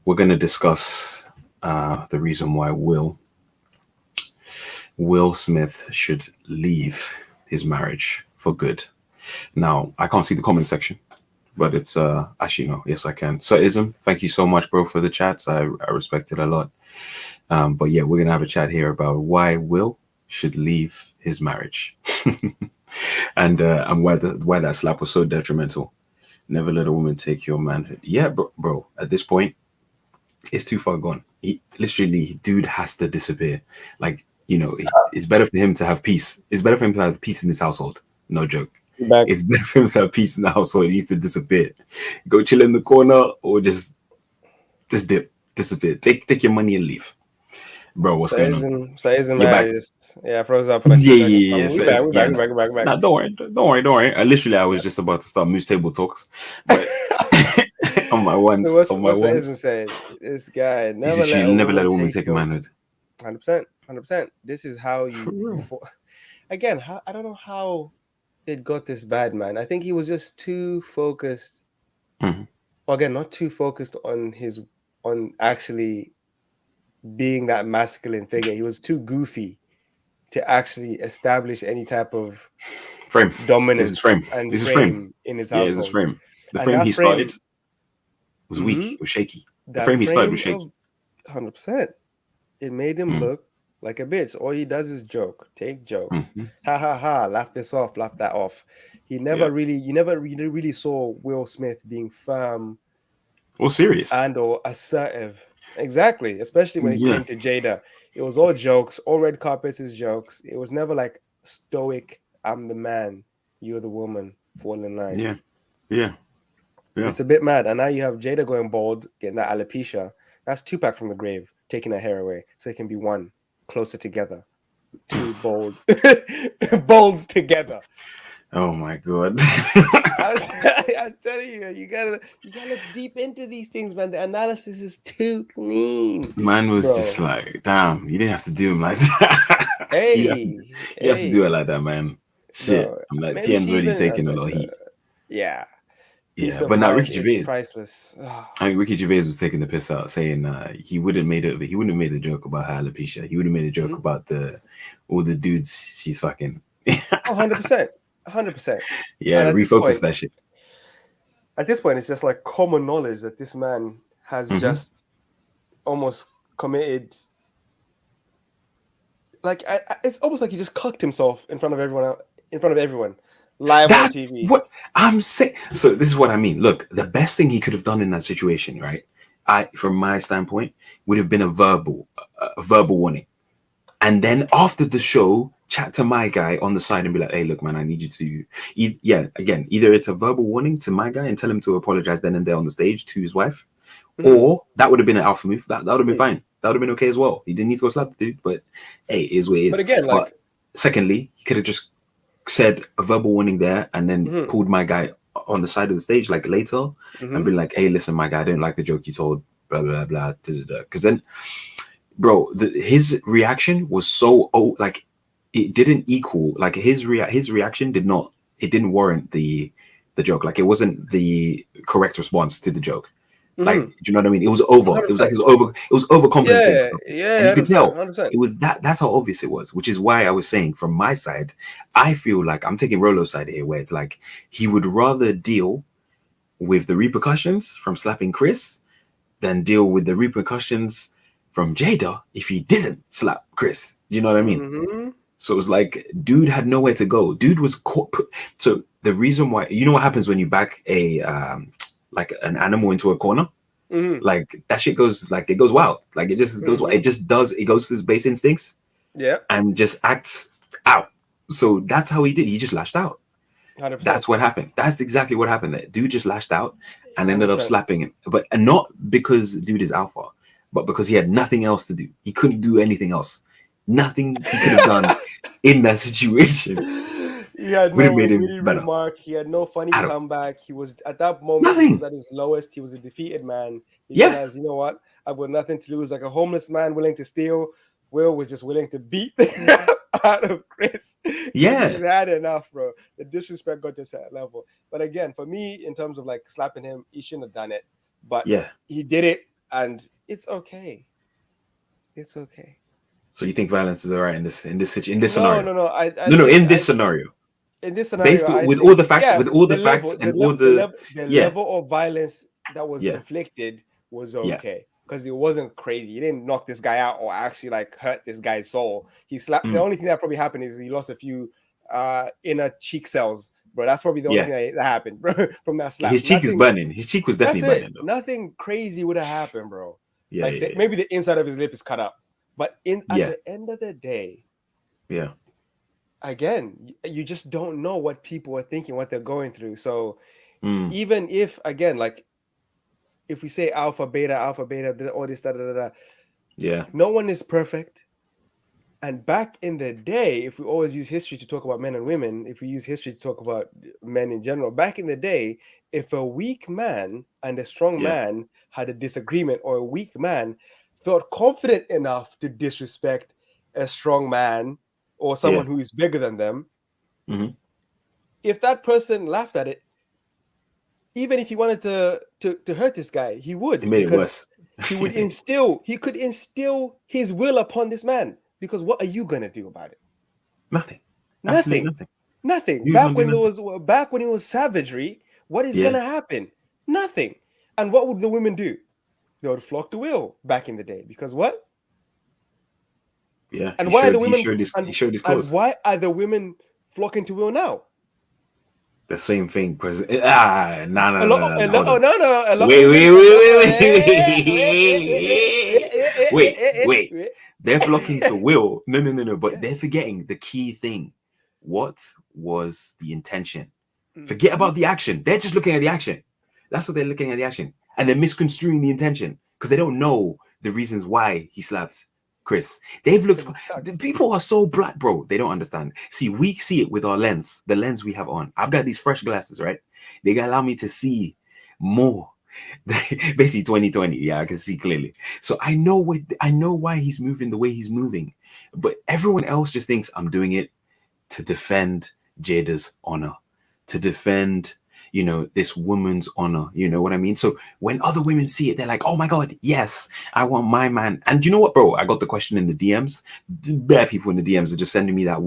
We're gonna discuss the reason why Will Smith should leave his marriage for good. Now, I can't see the comment section, but it's actually no, yes I can. So Ism, thank you so much, bro, for the chats. I respect it a lot. But yeah, we're gonna have a chat here about why Will should leave his marriage, and why that slap was so detrimental. Never let a woman take your manhood. Yeah, bro. At this point, it's too far gone. He literally, dude has to disappear. Like, it's better for him to have peace. It's better for him to have peace in his household. No joke. Back. It's better for him to have peace in the household. He needs to disappear. Go chill in the corner or just dip, disappear. Take your money and leave. Bro, what's going on? Saism, You're back. I froze up for like 2 Yeah, seconds. yeah, yeah. We So back, we yeah, back, we no, back, we back, we no, back. don't worry. I was just about to start Moose Table Talks, but on my ones, What's on my Saism ones. saying? This guy He's never just let a never let woman a woman take take a your manhood. 100%, 100%. This is how For you real. again. I don't know how it got this bad, man. I think he was just too focused. Mhm. Well, again, not too focused on actually being that masculine figure. He was too goofy to actually establish any type of Frame. This is dominance frame. and This is frame. frame in his Yeah, this is household. frame. The And frame that he started frame, was weak. It was shaky. The that frame he started was frame shaky. of 100%, it made him Mm. look like a bitch. All he does is joke, take jokes, Hmm. ha ha ha, laugh this off, laugh that off. You Yeah. never really saw Will Smith being firm Or serious. and or assertive. Exactly, especially when it Yeah. came to Jada. It was all jokes, all red carpets is jokes. It was never like stoic, I'm the man, you're the woman, fall in line. Yeah. Yeah. Yeah. It's a bit mad. And now you have Jada going bald, getting that alopecia. That's Tupac from the grave, taking her hair away. So it can be one, closer together. Two, bold. Bold together. Oh my god. I'm telling you, you gotta look deep into these things, man. The analysis is too clean, Man was just bro. like, damn, you didn't have to do him like that. You have to do it Hey, like that, man. Shit. bro. I'm like, Maybe TM's she already even, taking a lot of heat. yeah. Peace Yeah. of But now mind Ricky is Gervais. priceless. Oh. I mean, Ricky Gervais was taking the piss out, saying he wouldn't have made a joke about her alopecia. He would have made a joke Mhm. about all the dudes she's fucking. Oh, 100%. 100%. Yeah, And refocus that shit. at this point, it's just like common knowledge that this man has Hmm. just almost committed. Like it's almost like he just cucked himself in front of everyone, live on That's TV. what I'm saying. So this is what I mean. Look, the best thing he could have done in that situation, right? From my standpoint, would have been a verbal warning, and then after the show, chat to my guy on the side and be like, "Hey, look, man, I need you to, yeah, again, either it's a verbal warning to my guy and tell him to apologize then and there on the stage to his wife, Mhm. or that would have been an alpha move. That would have been Mhm. fine. That would have been okay as well. He didn't need to go slap the dude, but hey, it is what it But is. again, But like, secondly, he could have just said a verbal warning there and then mhm, pulled my guy on the side of the stage like later and mhm, been like, hey, listen, my guy, I didn't like the joke you told, blah, blah, blah, because then, bro, his reaction was so, like, it didn't equal, like, his reaction it didn't warrant the joke. Like, it wasn't the correct response to the joke. Like, do mhm. you know what I mean? It was over. It was like 100%. it was overcompensating Yeah, something. And yeah, you could 100%, tell 100%. it was that's how obvious it was, which is why I was saying from my side, I feel like I'm taking Rolo's side here, where it's like he would rather deal with the repercussions from slapping Chris than deal with the repercussions from Jada if he didn't slap Chris. Do you know what I mean? Mhm, So it was like, dude had nowhere to go. Dude was caught. So the reason why, you know what happens when you back a like an animal into a corner? mhm, Like that shit goes like it goes wild. Like it just goes. It mhm. just does. It goes to his base instincts Yeah, and just acts out. So that's how he did. He just lashed out. 100%, That's what happened. That's exactly what happened there. Dude just lashed out and ended up 100%. slapping him. But and not because dude is alpha, but because he had nothing else to do. He couldn't do anything else. Nothing he could have done in that situation He had would have no made him witty better. remark. He had no funny Adam, comeback. He was at that moment. He was nothing. at his lowest. He was a defeated man. He Yeah, realized, you know what? I've got nothing to lose. Like a homeless man willing to steal. Will was just willing to beat the crap out of Chris because he's yeah, had enough, bro. The disrespect got to a certain level. But again, for me, in terms of like slapping him, he shouldn't have done it. But yeah. he did it, and it's okay. It's okay. So you think violence is all right in this No, scenario? no, no. I No, no. think In this scenario, in this scenario, based I with think all the facts, yeah, with all the the facts level, and all the yeah, level of violence that was yeah, inflicted was yeah, okay because it wasn't crazy. He didn't knock this guy out or actually like hurt this guy's soul. He slapped. The mm, only thing that probably happened is he lost a few inner cheek cells, bro. That's probably the only yeah. thing that happened, bro, from that slap. His cheek is Nothing. burning. His cheek was That's definitely it. burning though. Nothing crazy would have happened, bro. Yeah, Like yeah, maybe the inside of his lip is cut up, but in at yeah, the end of the day, yeah, again, you just don't know what people are thinking, what they're going through. So mm, even if, again, like if we say alpha, beta, all this, da, da, da, da, yeah, no one is perfect. And back in the day, if we always use history to talk about men and women, if we use history to talk about men in general, back in the day, if a weak man and a strong yeah, man had a disagreement, or a weak man felt confident enough to disrespect a strong man or yeah. someone who is bigger than them, Hmm. if that person laughed at it, even if he wanted to hurt this guy, he It would, made it because worse. he could instill his will upon this man. Because what are you gonna do about it? Nothing. Absolutely Nothing. nothing. Nothing. You don't do nothing. Back when it was savagery, what is Yeah, gonna happen? Nothing. And what would the women do? They would flock to Will back in the day. Because what? Yeah, And why are the women he showed his and clothes. why are the women flocking to Will now? The same thing, president. Ah, no, no, no, no, no. Hold Oh on. no no no! A lot of Wait, women. wait, wait, wait, wait, wait. They're flocking to Will. No, no, no, no. But they're forgetting the key thing. What was the intention? Forget about the action. They're just looking at the action. That's what they're looking at, the action. And they're misconstruing the intention because they don't know the reasons why he slapped Chris. They've looked. The people are so black, bro. They don't understand. See, we see it with our lens, the lens we have on. I've got these fresh glasses, right? They allow me to see more. Basically 2020, yeah, I can see clearly. So I know why he's moving the way he's moving. But everyone else just thinks I'm doing it to defend Jada's honor, to defend, this woman's honor. You know what I mean? So when other women see it, they're like, oh my God, yes, I want my man. And you know what, bro? I got the question in the DMs. Bare people in the DMs are just sending me that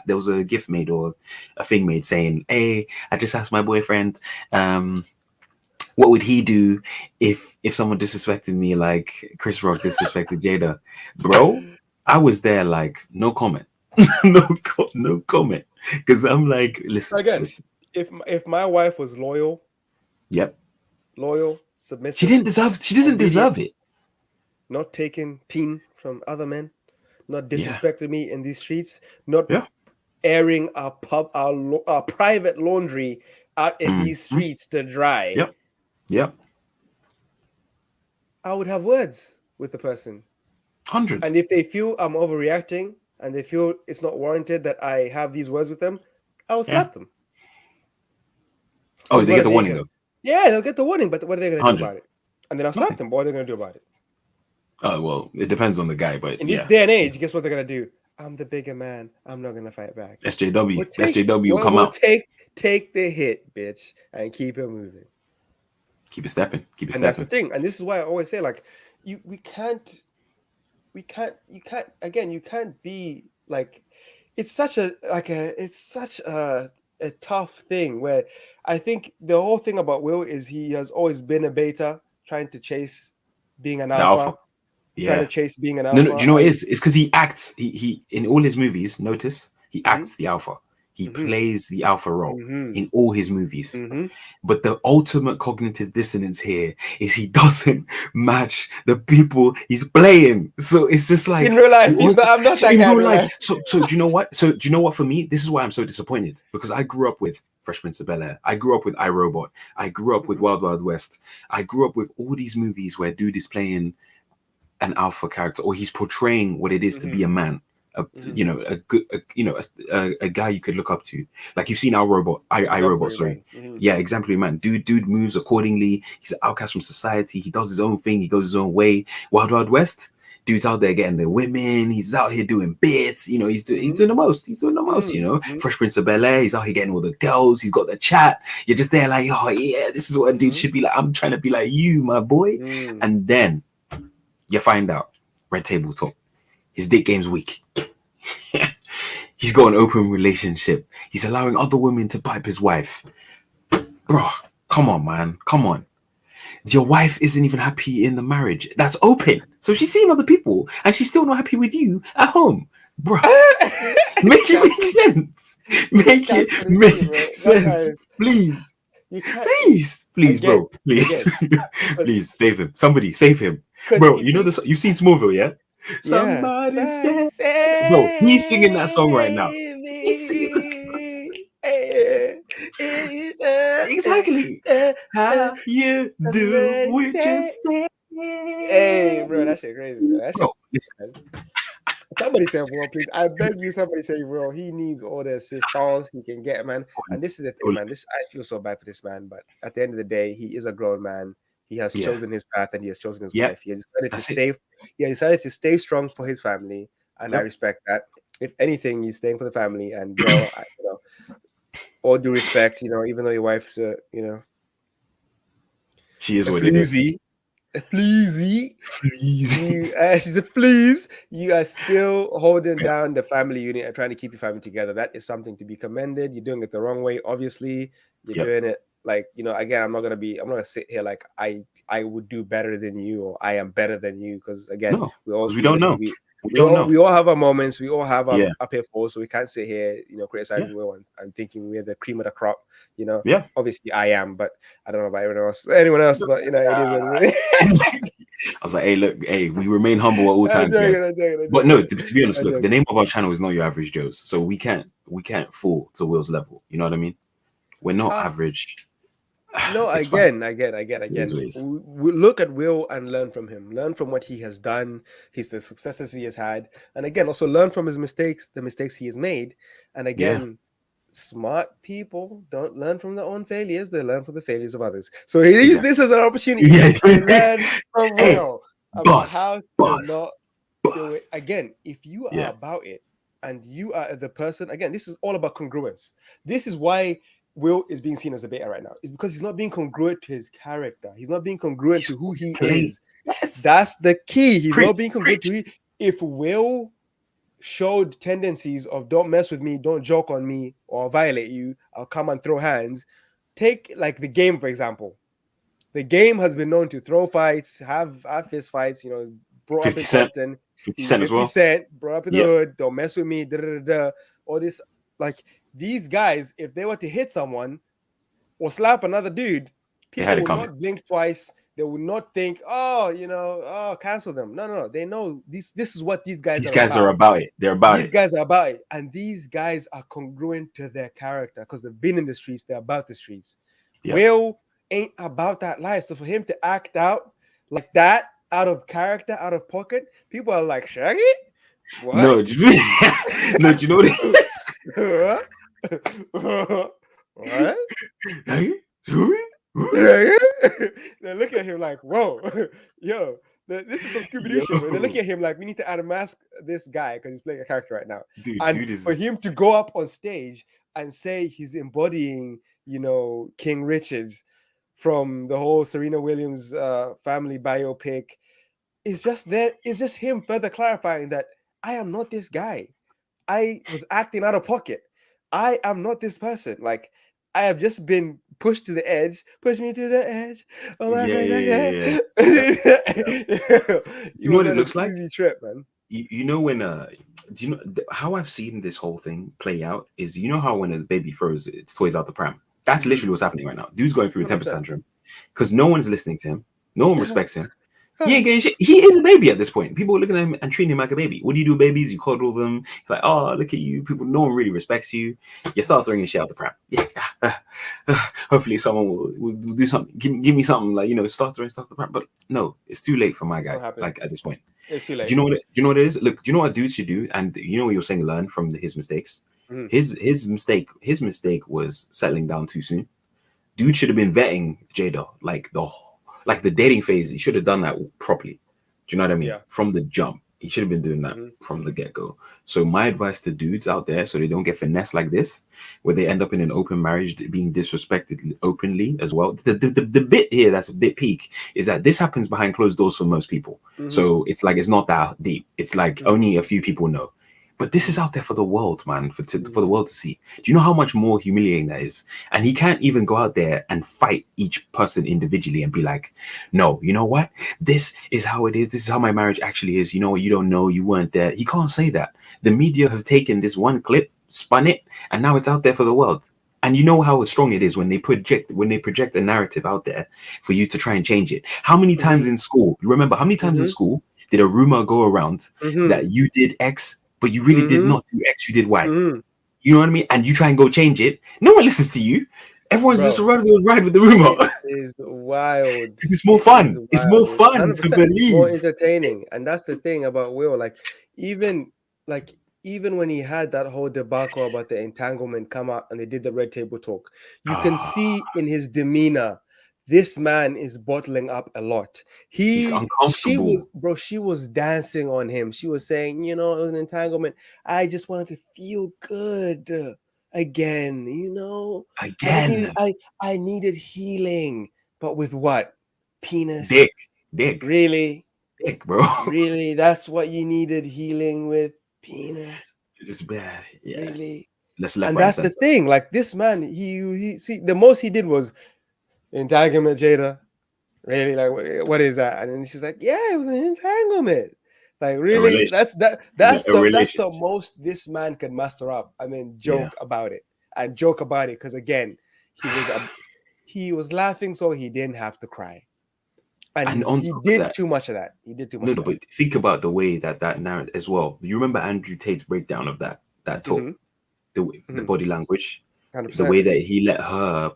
there was a gift made or a thing made saying, hey, I just asked my boyfriend, what would he do if someone disrespected me like Chris Rock disrespected Jada? Bro, I was there like, no comment. no comment. Because I'm like, listen. If my wife was loyal, Yep. submissive, she doesn't deserve it. Not taking peen from other men, not disrespecting me in these streets, not airing our private laundry out in these streets to dry. Yep. I would have words with the person. 100. And if they feel I'm overreacting and they feel it's not warranted that I have these words with them, I will slap them. Oh, they get the warning though. Yeah, they'll get the warning, but what are they going to do about it? And then I'll slap them. What are they going to do about it? Oh, well, it depends on the guy, but in this day and age, guess what they're going to do? I'm the bigger man. I'm not going to fight back. SJW will come out. Take the hit, bitch, and keep it moving. Keep it stepping. And that's the thing. And this is why I always say, like, you can't be like, it's such a tough thing where I think the whole thing about Will is he has always been a beta trying to chase being an alpha. Trying to chase being an alpha. No, do you know what it is? It's because he acts, he in all his movies, notice, he acts the alpha. He plays the alpha role in all his movies. But the ultimate cognitive dissonance here is he doesn't match the people he's playing. So it's just like in real life, I'm not that guy in real life. So do you know what? So do you know what? For me, this is why I'm so disappointed, because I grew up with Fresh Prince of Bel-Air. I grew up with iRobot. I grew up with Wild Wild West. I grew up with all these movies where dude is playing an alpha character, or he's portraying what it is to be a man. A guy you could look up to. Like you've seen iRobot, sorry. Yeah, exemplary man. Dude moves accordingly. He's an outcast from society. He does his own thing. He goes his own way. Wild Wild West, dude's out there getting the women. He's out here doing bits. He's doing the most. Fresh Prince of Bel-Air, he's out here getting all the girls. He's got the chat. You're just there like, oh yeah, this is what a dude should be like. I'm trying to be like you, my boy. And then you find out, Red Table Talk, his dick game's weak. He's got an open relationship. He's allowing other women to pipe his wife. Bro, come on, man. Come on. Your wife isn't even happy in the marriage. That's open. So she's seeing other people and she's still not happy with you at home. Bro, make it make sense. Make it make sense. Please. Please, bro. Please. Please, save him. Somebody, save him. Bro, you know this. You've seen Smallville, yeah? Somebody say, bro, he's singing that song right now. He's singing this song. Exactly. How you do with your stay. Hey, bro, that shit crazy, bro. That shit. Bro, listen. Somebody say Will, please. I beg you, somebody say Will. He needs all the assistance he can get, man. And this is the thing, man. I feel so bad for this man, but at the end of the day, he is a grown man. He has chosen his path and he has chosen his wife. He has decided to stay strong for his family, and I respect that. If anything, he's staying for the family, and bro, all due respect, even though your wife's she is what it is. A fleazy. She's a fleas. You are still holding down the family unit and trying to keep your family together. That is something to be commended. You're doing it the wrong way. Obviously, you're doing it like, again, I'm not gonna sit here like I would do better than you or I am better than you, because again, we don't know. We don't know. We all have our moments. We all have our Yeah. pitfalls. So we can't sit here, criticizing Will and thinking we're the cream of the crop. Yeah. Obviously I am, but I don't know about anyone else. But it is what it is. I was like, hey, look, hey, we remain humble at all times, I'm guys. joking. But no, to be honest, look, the name of our channel is not your average Joes, so we can't fall to Will's level. You know what I mean? We're not average. No, It's again. We look at Will and learn from him. Learn from what he has done, the successes he has had, and again, also learn from his mistakes, the mistakes he has made. And again, smart people don't learn from their own failures; they learn from the failures of others. So he used this as an opportunity to learn from Will about how to not do it. Again, if you are about it and you are the person, again, this is all about congruence. This is why Will is being seen as a beta right now. It's because he's not being congruent to his character. He's not being congruent to who he is. Yes. That's the key. He's not being congruent to it. If Will showed tendencies of don't mess with me, don't joke on me, or I'll violate you, I'll come and throw hands. Take like the game, for example. The game has been known to throw fights, have fist fights, brought up in Compton. 50 Cent as well. 50 Cent, brought up in the hood, don't mess with me, all this. Like, these guys, if they were to hit someone or slap another dude, people would not blink twice. They would not think, cancel them. No. They know this is what these guys are about it. They're about it. These guys are about it. And these guys are congruent to their character because they've been in the streets. They're about the streets. Yeah. Will ain't about that life. So for him to act out like that, out of character, out of pocket, people are like, Shaggy? What? No, do you know what? What? They look at him like, whoa, yo, this is some Scooby-Doo shit. They look at him like, we need to unmask this guy because he's playing a character right now. For him to go up on stage and say he's embodying, King Richards from the whole Serena Williams family biopic, it's just him further clarifying that I am not this guy. I was acting out of pocket. I am not this person. Like, I have just been pushed to the edge. Push me to the edge. Oh my yeah. You know what it looks like? Easy trip, man. You know when do you know how I've seen this whole thing play out is how when a baby throws its toys out the pram. That's literally what's happening right now. Dude's going through a temper tantrum because no one's listening to him. No one respects him. He ain't getting shit. He is a baby at this point. People are looking at him and treating him like a baby. What do you do, babies? You coddle them. You're like, oh, look at you. People, no one really respects you. You start throwing your shit out the pram. Yeah. Hopefully someone will do something. Give me something like, start throwing stuff out the pram. But no, it's too late for my guy. Like at this point. It's too late. Do you know what it is? Look, do you know what dudes should do? And you know what you're saying, learn from his mistakes. Mm-hmm. His mistake was settling down too soon. Dude should have been vetting Jada like the dating phase. He should have done that properly. Do you know what I mean? Yeah. From the jump, he should have been doing that from the get-go. So my advice to dudes out there, so they don't get finessed like this, where they end up in an open marriage being disrespected openly as well. The bit here that's a bit peak is that this happens behind closed doors for most people. Mm-hmm. So it's like it's not that deep. It's like only a few people know. But this is out there for the world, man, for the world to see. Do you know how much more humiliating that is? And he can't even go out there and fight each person individually and be like, no, you know what? This is how it is. This is how my marriage actually is. You know what? You don't know. You weren't there. He can't say that. The media have taken this one clip, spun it, and now it's out there for the world. And you know how strong it is when they project a narrative out there for you to try and change it. How many times in school, you remember how many times in school did a rumor go around that you did X, but you really did not do X, you did Y. You know what I mean? And you try and go change it. No one listens to you. Everyone's just ride with the rumor. It is wild. It's more fun. It's more fun to believe. It's more entertaining. And that's the thing about Will. Like, even when he had that whole debacle about the entanglement come out and they did the red table talk, you can see in his demeanor, this man is bottling up a lot. He's uncomfortable. She was dancing on him. She was saying, it was an entanglement. I just wanted to feel good again, Again. I needed healing. But with what? Penis? Dick. Really? Dick, bro. Really? That's what you needed healing with? Penis? Just bad. Yeah. Really? And that's the thing. Like, this man, he see, the most he did was entanglement, Jada. Really? Like, what is that? And then she's like, yeah, it was an entanglement. Like A really, relation. that's A the relationship. most this man can muster up, and then Yeah. joke about it because again, he was laughing so he didn't have to cry, and And on he top of did that, too much of that. He did too no, much no, of that. but think about the way that narrative as well. You remember Andrew Tate's breakdown of that talk, Mm-hmm. the body language, Hundred the percent. way that he let her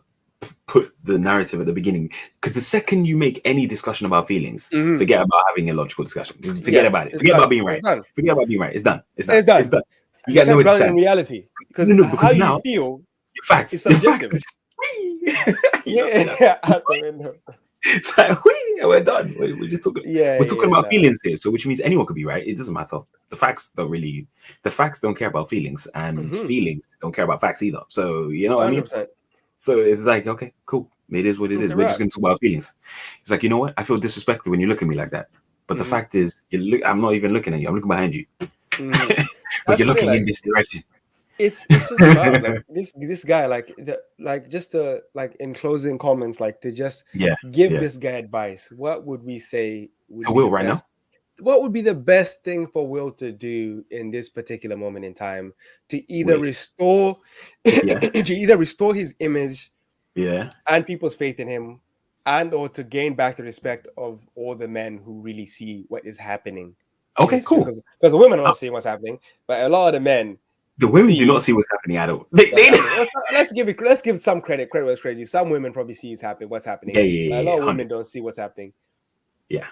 put the narrative at the beginning. Because the second you make any discussion about feelings, Mm-hmm. forget about having a logical discussion. Just forget Yeah, about it. it's Forget about done. being It's right. done. Forget about being right. It's done. It's done. It's It's done. done. You You got can't nowhere to ground it in stand. reality because No, no, how because you now feel facts. is The facts subjective. is you don't say that. Yeah, out the window. It's like we're done. We're just talking. Yeah, We're talking yeah, about no. feelings here, so which means anyone could be right. It doesn't matter. The facts don't really. The facts don't care about feelings, and Mm-hmm. feelings don't care about facts either. So you know what I mean. 100%. So it's like, okay, cool. It is what it It's is. a We're just wrap. going to talk about feelings. It's like, you know what? I feel disrespected when you look at me like that. But the Mm-hmm. fact is, I'm not even looking at you. I'm looking behind you. Mm-hmm. But That's you're the thing. looking in Like this direction. it's just about like this guy like just to like in closing comments like to just Yeah, give yeah. this guy advice. What would we say would To be the Will right best? now. What would be the best thing for Will to do in this particular moment in time to either Wait. restore Yeah, to either restore his image yeah. and people's faith in him, and or to gain back the respect of all the men who really see what is happening in Okay, his situation? cool. Because the women are Uh, not seeing what's happening, but a lot of the men the women do not see see what's happening at all. what's happening. Let's give some credit. Credit what's credit. Some women probably see what's happening, Yeah, yeah, but a yeah, lot yeah. of women 100. don't see what's happening. Yeah.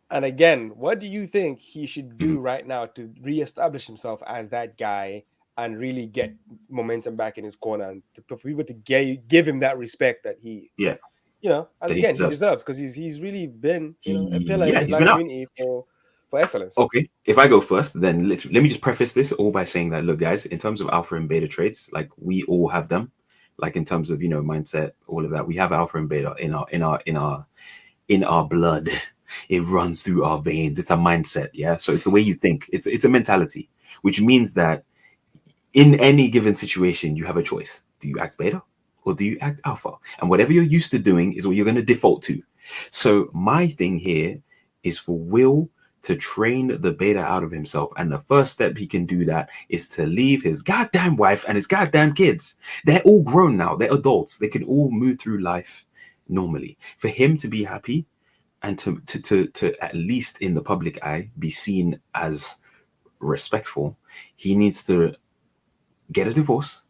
And again, what do you think he should Mhm. do right now to reestablish himself as that guy and really get momentum back in his corner and for people to give him that respect that he, Yeah, as that he again he deserves. deserves because he's really been a pillar in Yeah, the he's black been out. community for excellence. Okay, if I go first, then let me just preface this all by saying that, look, guys, in terms of alpha and beta traits, like we all have them. Like in terms of mindset, all of that, we have alpha and beta in our blood. It runs through our veins. It's a mindset, yeah. So it's the way you think. It's a mentality, which means that in any given situation, you have a choice. Do you act beta or do you act alpha? And whatever you're used to doing is what you're going to default to. So my thing here is for Will to train the beta out of himself. And the first step he can do that is to leave his goddamn wife and his goddamn kids. They're all grown now. They're adults. They can all move through life normally. For him to be happy and to at least in the public eye be seen as respectful, he needs to get a divorce,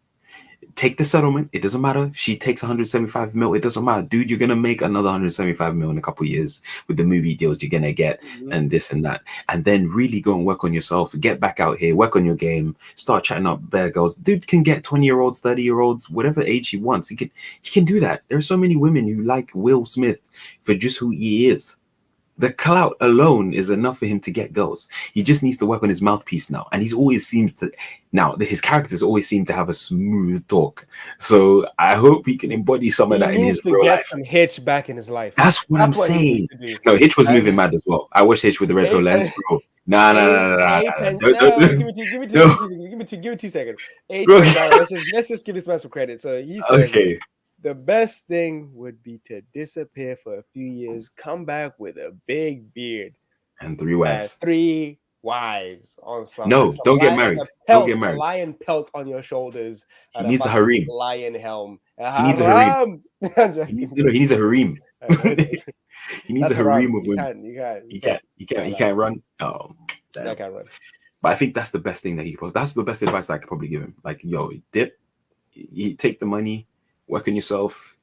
take the settlement. It doesn't matter if she takes 175 mil. It doesn't matter, dude. You're gonna make another 175 mil in a couple of years with the movie deals you're gonna get Mm-hmm. and this and that. And then really go and work on yourself. Get back out here, work on your game. Start chatting up bear girls. Dude can get 20-year-olds, 30-year-olds, whatever age he wants. He can do that. There are so many women who like Will Smith for just who he is. The clout alone is enough for him to get girls. He just needs to work on his mouthpiece now. And his characters always seem to have a smooth talk. So I hope he can embody some of He that in needs his to real get life. some hitch back in his life. That's what I'm That's what he needs saying. to do. No, Hitch was And moving mad as well. I watched Hitch with the red pill lens, bro. Nah, nah, nah, nah, nah, nah. no, give me two, No, give me 2 seconds. Hey, bro. let's just give this man some credit. So he says Okay. the best thing would be to disappear for a few years, come back with a big beard And 3 and wives. 3 wives on No, don't get married. Don't get a married. lion pelt on your shoulders, He and a needs a fucking harem. lion helm. He needs a harem. Haram. I'm He needs, joking. no, he needs a harem. That's He needs a haram. harem of women. You He can't. He can't. can't He lie. can't run. Oh, That damn. can't run. But I think that's the best thing that he could post. That's the best advice I could probably give him. Like, yo, dip, you take the money, work on yourself,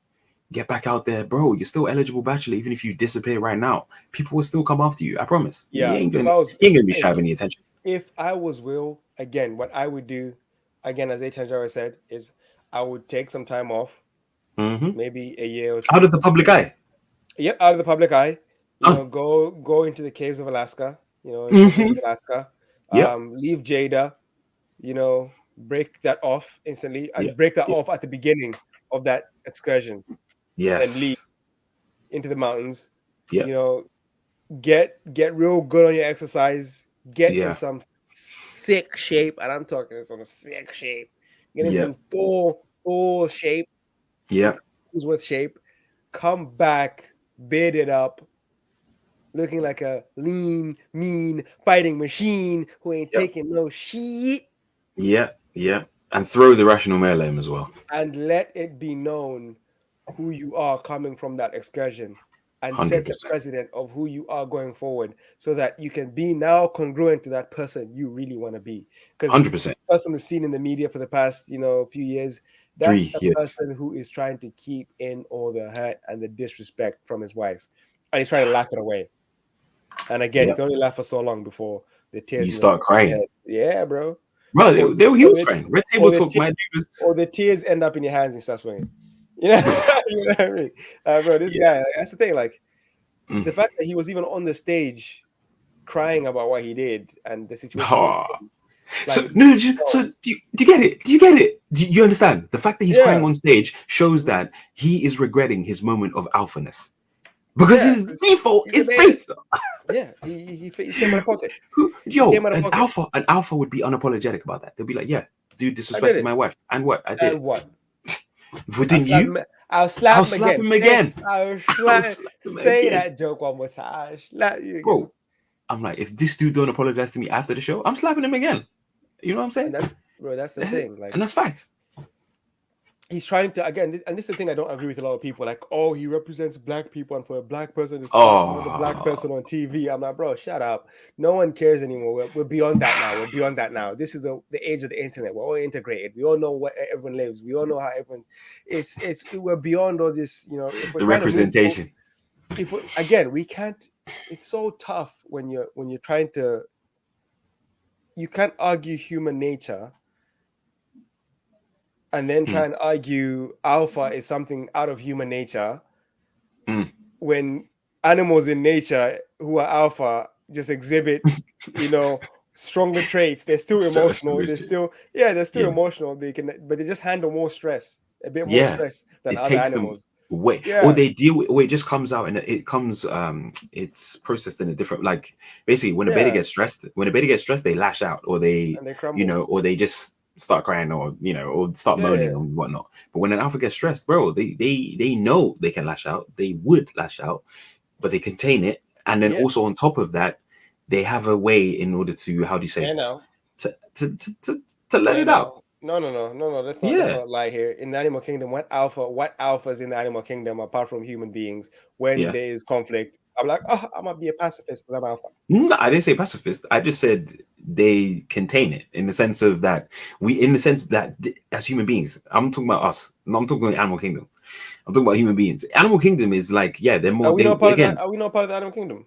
get back out there, bro. You're still eligible bachelor, even if you disappear right now. People will still come after you. I promise. He Yeah, ain't if gonna. I was, He ain't gonna be shy hey, of any attention. if I was Will, again, what I would do, again, as Atanjara said, is I would take some time off, Mm-hmm. maybe a year or Out of two. the public eye. Yep, out of the public eye. Oh. Go into the caves of Alaska. Into the caves Mm-hmm. of Alaska. Yep. Leave Jada. Break that off instantly. Yep. Break that Yep. off at the beginning of that excursion, and leave Yes. into the mountains. Yep. You know, get real good on your exercise. Get in Yeah. some sick shape, and I'm talking some sick shape. Get in some Yep. full shape, Yep. with shape. Come back, beard it up, looking like a lean, mean fighting machine who ain't Yep. taking no shit. Yeah. Yeah. And throw the rational male at him as well. And let it be known who you are coming from that excursion, and set the 100%. precedent of who you are going forward, so that you can be now congruent to that person you really want to be. Because the 100%. person we've seen in the media for the past few years, that's 3 a years. person who is trying to keep in all the hurt and the disrespect from his wife, and he's trying to laugh it away. And again, you Yep. can only laugh for so long before the tears You in your start crying. head. Yeah, bro. Bro, Or he or was the crying. Red or Table the Talk, tears my dude was. or the tears end up in your hands and start swinging. You know, you know what I mean, bro. This Yeah. guy, that's the thing. Like Mm. the fact that he was even on the stage crying about what he did and the situation he was Oh. in. So Like, no, no, so do you get it? Do you get it? Do you understand? The fact that he's crying yeah, on stage shows mhm, that he is regretting his moment of alphaness because yeah, his 'cause default he's a is beta. beta. Yeah, he came out of pocket. He Yo, came out of pocket. an alpha would be unapologetic about that. They'll be like, "Yeah, dude I did disrespected it, my wife, and what I did. and what? I'll Wouldn't slap you? him. I'll I'll slap him slap again. him Say, again. I'll I'll slap. slap him Say again, that joke one more time. I'll slap you again. bro." I'm like, if this dude don't apologize to me after the show, I'm slapping him again. You know what I'm saying? And that's, bro. That's the thing. Like, And that's facts. he's trying to, again, and this is the thing I don't agree with a lot of people. Like, oh, he represents black people, and for a black person to slap another black Oh, person on TV, I'm like, bro, shut up. No one cares anymore. We're beyond that now. We're beyond that now. This is the age of the internet. We're all integrated. We all know where everyone lives. We all know how everyone. We're beyond all this. If we're the trying to move forward, representation. if we, again, we can't. It's so tough when you're trying to. You can't argue human nature and then try Mm, and argue alpha is something out of human nature, mm. when animals in nature who are alpha just exhibit, stronger traits. They're still emotional. They're Restoration. still, yeah, they're still Yeah, emotional. But they just handle more stress, a bit more yeah. stress than It other takes them animals. away, or Yeah, they deal with, or it just comes out and it comes. It's processed in a different. Like basically, when a beta yeah, gets stressed, they lash out, or they, and they crumble. or they just start crying, or or start Yeah, moaning yeah, and whatnot. But when an alpha gets stressed, bro, they know they can lash out. They would lash out, but they contain it, and then yeah. also on top of that, they have a way in order to, how do you say, Hey now, to to to to, to let hey it out. now. No, no, no, no, no. Let's Yeah, not lie here. In the animal kingdom, what alphas in the animal kingdom, apart from human beings, when yeah. there is conflict, I'm like, oh, I'm gonna be a pacifist because I'm alpha. No, I didn't say pacifist. I just said they contain it in the sense of that in the sense that as human beings, I'm talking about us. No, I'm talking about animal kingdom. I'm talking about human beings. Animal kingdom is like, yeah, they're more. Are we They not part of that? again, Are we not part of the animal kingdom?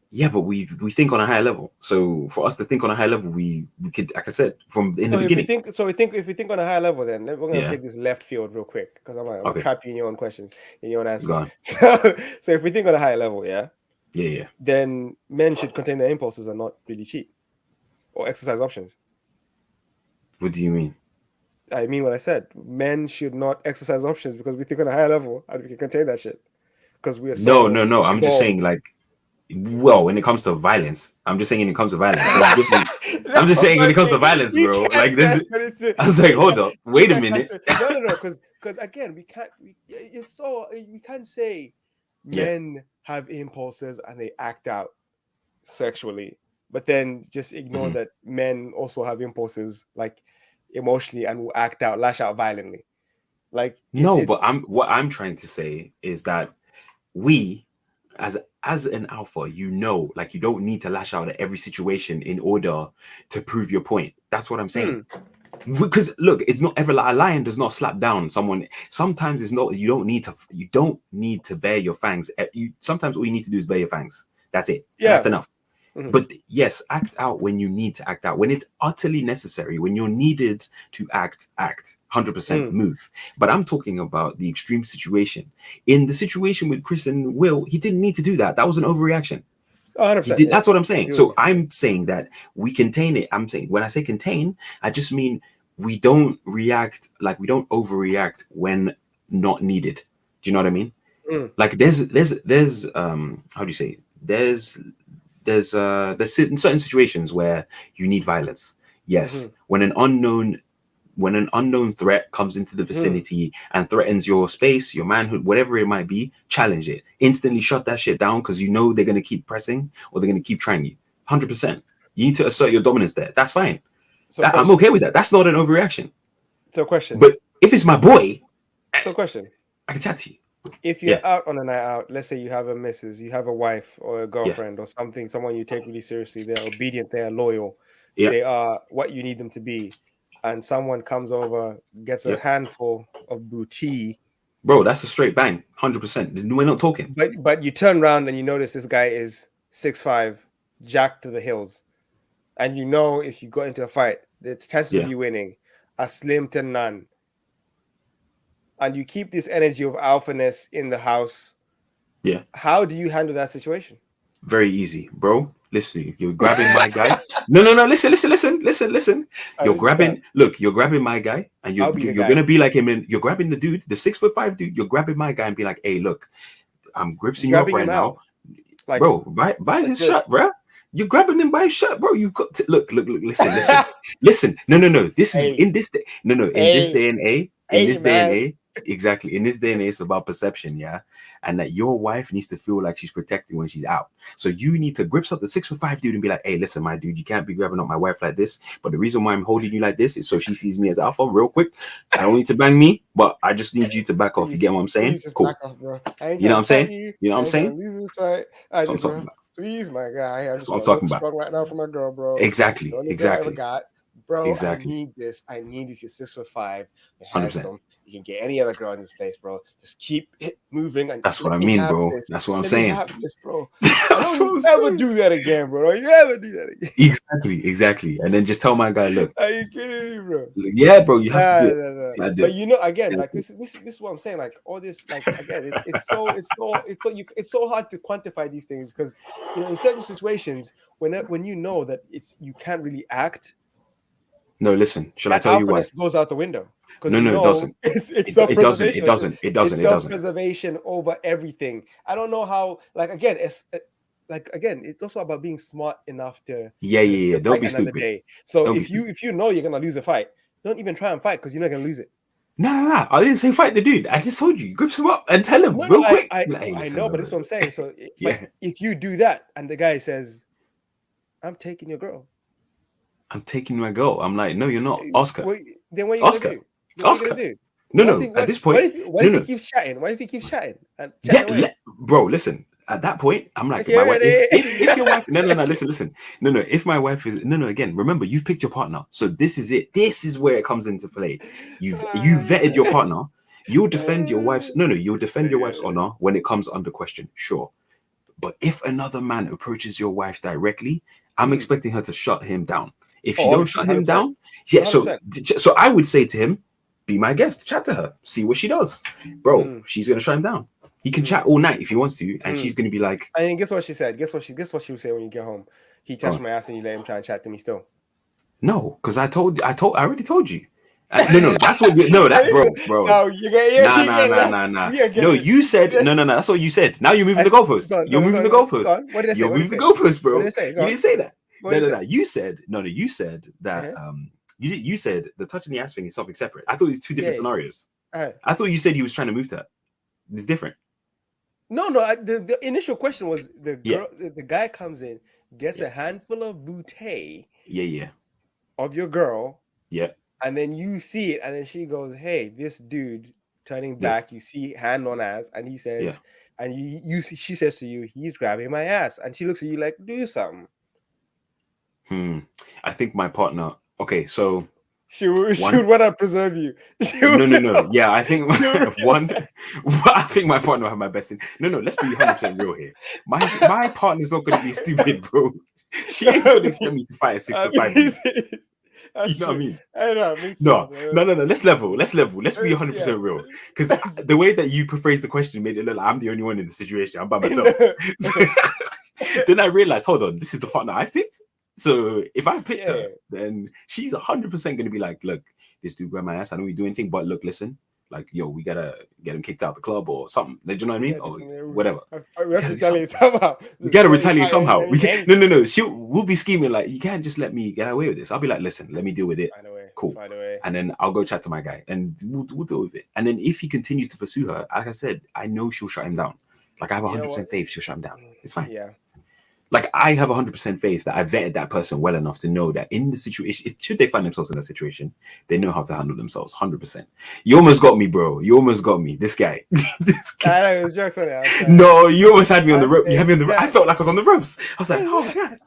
yeah, but we think on a higher level. So for us to think on a high level, we could, like I said, from in the So beginning. if we think on a higher level, then we're gonna Yeah. take this left field real quick because I'm gonna Okay. trap you in your own questions, in your own Go answers. on. So if we think on a higher level, yeah, Yeah. Yeah. then men should contain their impulses and not really cheat or exercise options. What do you mean? I mean what I said. Men should not exercise options because we think on a higher level and we can contain that shit because we are No, so no, no. I'm just evolved. saying, like, well, when it comes to violence, I'm just saying when it comes to violence, there's different. No, I'm just saying when it but comes to violence, we bro. can't Like this, catch what it's. I was like, We hold can't. up, We wait a can't catch minute. it. No. Because again, we can't. It's so we can't say Yeah. men have impulses and they act out sexually, but then just ignore Mhm. that men also have impulses, like emotionally, and will act out, lash out violently. Like No, it's but what I'm trying to say is that we, as an alpha, like you don't need to lash out at every situation in order to prove your point. That's what I'm saying. Because look, it's not ever like a lion does not slap down someone. Sometimes it's not. You don't need to bare your fangs. You sometimes all you need to do is bare your fangs. That's it, and yeah. that's enough. But yes, act out when you need to act out. When it's utterly necessary, when you're needed to act, 100% move. But I'm talking about the extreme situation. In the situation with Chris and Will, he didn't need to do that. That was an overreaction. 100%. That's Yeah, what I'm I saying. agree with So you. I'm saying that we contain it. I'm saying when I say contain, I just mean we don't react, like we don't overreact when not needed. Do you know what I mean? Like there's how do you say, there's certain situations where you need violence. Yes, when an unknown when an unknown threat comes into the vicinity and threatens your space, your manhood, whatever it might be, challenge it. Instantly shut that shit down because you know they're going to keep pressing or they're going to keep trying you. 100%. You need to assert your dominance there. That's fine. I'm okay with that. That's not an overreaction. So question. But if it's my boy, so question. I can chat to you. If you're out on a night out, let's say you have a missus, you have a wife or a girlfriend or something, someone you take really seriously, they're obedient, they're loyal, they are what you need them to be, and someone comes over, gets a handful of booty. Bro, that's a straight bang, 100%. We're not talking. But you turn around and you notice this guy is 6'5", jacked to the hills, and you know if you got into a fight, the chances of you winning are slim to none. And you keep this energy of alphaness in the house. Yeah. How do you handle that situation? Very easy, bro. Listen, you're grabbing my guy. No. Listen. You're grabbing my guy, and you're gonna be like him, and you're grabbing the dude, the 6'5" dude. You're grabbing my guy and be like, hey, look, I'm gripsing you up right now, like, bro. Buy his shirt, bro. You're grabbing him by his shirt, bro. You got to look. Listen. No. This is in this day. No. In this day and age. Exactly. In this day and age, it's about perception, yeah? And that your wife needs to feel like she's protected when she's out. So you need to grip up the 6'5" dude and be like, hey, listen, my dude, you can't be grabbing up my wife like this. But the reason why I'm holding you like this is so she sees me as alpha real quick. I don't need to bang me, but I just need you to back off. You get what I'm saying? Cool. Off, bro. You know what I'm saying? You know what I'm saying? That's what I'm talking about. Please, my guy. That's what I'm talking about. Right now for my girl, bro. Exactly. Bro, exactly. I need this. You're 6'5". You're handsome. You can get any other girl in this place, bro. Just keep it moving. And that's what I mean, bro. That's what I'm saying. This, bro. Don't ever do that again, bro. You never do that again. Exactly. And then just tell my guy, look. Are you kidding me, bro? Yeah, bro. You have to do it. No. But you know, again, like this is what I'm saying. Like all this, like again, it's so hard to quantify these things because you know in certain situations when you know that you can't really act. No, listen. Shall I tell you what? Goes out the window. No, it doesn't. It's self-preservation. It doesn't. It's self-preservation over everything. I don't know how. Like again, it's also about being smart enough to. Yeah. Don't be stupid. Day. So if you know you're gonna lose a fight, don't even try and fight because you're not gonna lose it. No. I didn't say fight the dude. I just told you, grips him up and tell him real quick. I know, but that's what I'm saying. So if you do that and the guy says, "I'm taking your girl," I'm taking my girl. I'm like, no, you're not, Oscar. Then what are you gonna do? Oscar. No. At this point, what if he keeps chatting? What if he keeps chatting? Bro, listen. At that point, I'm like, my wife, if your wife, no, listen. No, if my wife is, again, remember, you've picked your partner. So this is it. This is where it comes into play. You vetted your partner. You'll defend your wife's, you'll defend your wife's honor when it comes under question. Sure. But if another man approaches your wife directly, I'm expecting her to shut him down. If you don't shut him down, so I would say to him, be my guest, chat to her, see what she does. Bro, she's going to shut him down. He can chat all night if he wants to, and she's going to be like... I mean, guess what she said? Guess what she would say when you get home? He touched my ass and you let him try and chat to me still. No, because I already told you. No, that's what bro. No, Nah. No, you said no. That's what you said. Now you're moving the goalpost. You're moving the goalpost. What did I say? You're moving the goalpost, bro. What did I say? You didn't say that. No. You said that. You said the touching the ass thing is something separate. I thought it was two different scenarios. I thought you said he was trying to move to her. It's different. No. The initial question was the girl. The guy comes in, gets a handful of bouteille. Yeah. Of your girl. Yeah. And then you see it, and then she goes, "Hey, this dude." Turning back, you see hand on ass, and he says, and she says to you, "He's grabbing my ass," and she looks at you like, "Do something." I think my partner. Okay, so she would want to preserve you. No. Yeah, I think I think my partner will have my best thing. No. Let's be 100% real here. My partner's not going to be stupid, bro. She ain't going to expect me to fight a 6'5". You know what I mean? I know. No. Let's level. Let's be 100% real. Because the way that you phrased the question made it look like I'm the only one in the situation. I'm by myself. Then I realized, hold on, this is the partner I've picked. So if I've picked her, then she's 100% going to be like, look, this dude grabbed my ass. I don't really do anything, but look, listen. Like, yo, we gotta get him kicked out of the club or something. Do you know what I mean? Or whatever. We have to retaliate somehow. We gotta retaliate somehow. No. We'll be scheming like, you can't just let me get away with this. I'll be like, listen, let me deal with it. Cool. By the way. And then I'll go chat to my guy and we'll deal with it. And then if he continues to pursue her, like I said, I know she'll shut him down. Like I have You know what? 100% faith she'll shut him down. It's fine. Yeah. Like I have 100% faith that I vetted that person well enough to know that in the situation, should they find themselves in that situation, they know how to handle themselves. 100%. You almost got me, bro. You almost got me. This guy. This guy. I know it was jokes on the outside. No, you almost had me on the I'm rope. You had me on saying the. I that. felt like I was on the ropes. I was like, oh my god.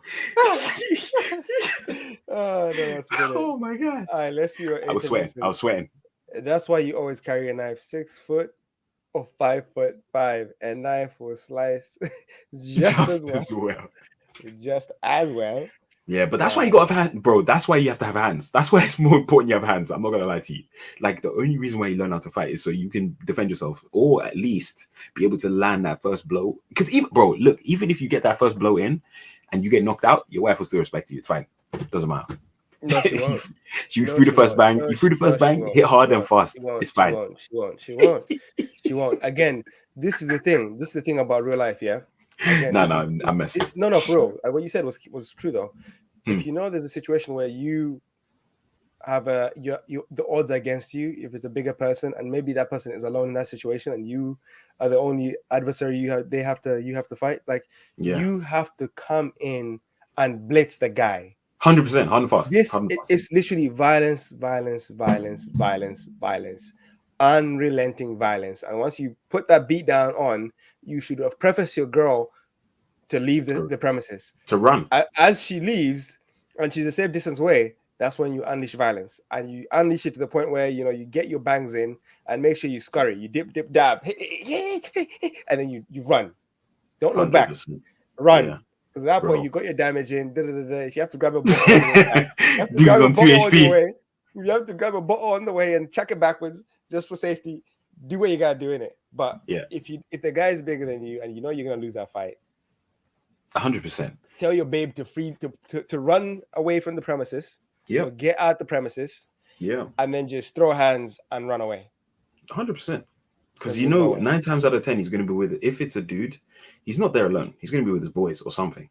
Oh no, that's brilliant. Oh my god. All right, let's see your I was sweating. intervention. I was sweating. That's why you always carry a knife 6 foot or 5'5", and knife will slice just as well. Just as well. Yeah, but that's why you got to have hands, bro. That's why you have to have hands. That's why it's more important you have hands. I'm not gonna lie to you. Like the only reason why you learn how to fight is so you can defend yourself, or at least be able to land that first blow. Because even, bro, look, even if you get that first blow in and you get knocked out, your wife will still respect you. It's fine. Doesn't matter. No, she won't. You threw the first bang. You threw the first bang. Hit hard and fast. It's fine. She won't. Again, this is the thing. This is the thing about real life. Yeah. Again, I'm messing. No, for real. What you said was true though. If you know there's a situation where you have the odds against you, if it's a bigger person, and maybe that person is alone in that situation, and you are the only adversary you have to fight. Like you have to come in and blitz the guy. 100%, 100%. It's literally violence, unrelenting violence. And once you put that beat down on, you should have prefaced your girl to leave the premises, to run. As she leaves, and she's a safe distance away, that's when you unleash violence, and you unleash it to the point where you get your bangs in, and make sure you scurry, you dip, dab, and then you run. Don't look 100%. Back. Run. Yeah. Because at that point, you got your damage in. If you have to grab a bottle on your way, dude's on 2 HP. You have to grab a bottle on the way and chuck it backwards just for safety. Do what you gotta do in it. But if the guy is bigger than you and you know you're gonna lose that fight, 100%. Tell your babe to run away from the premises. Yeah. Get out the premises. Yeah. And then just throw hands and run away. 100%. Because 9 times out of 10 he's gonna be with. If it's a dude, he's not there alone. He's gonna be with his boys or something.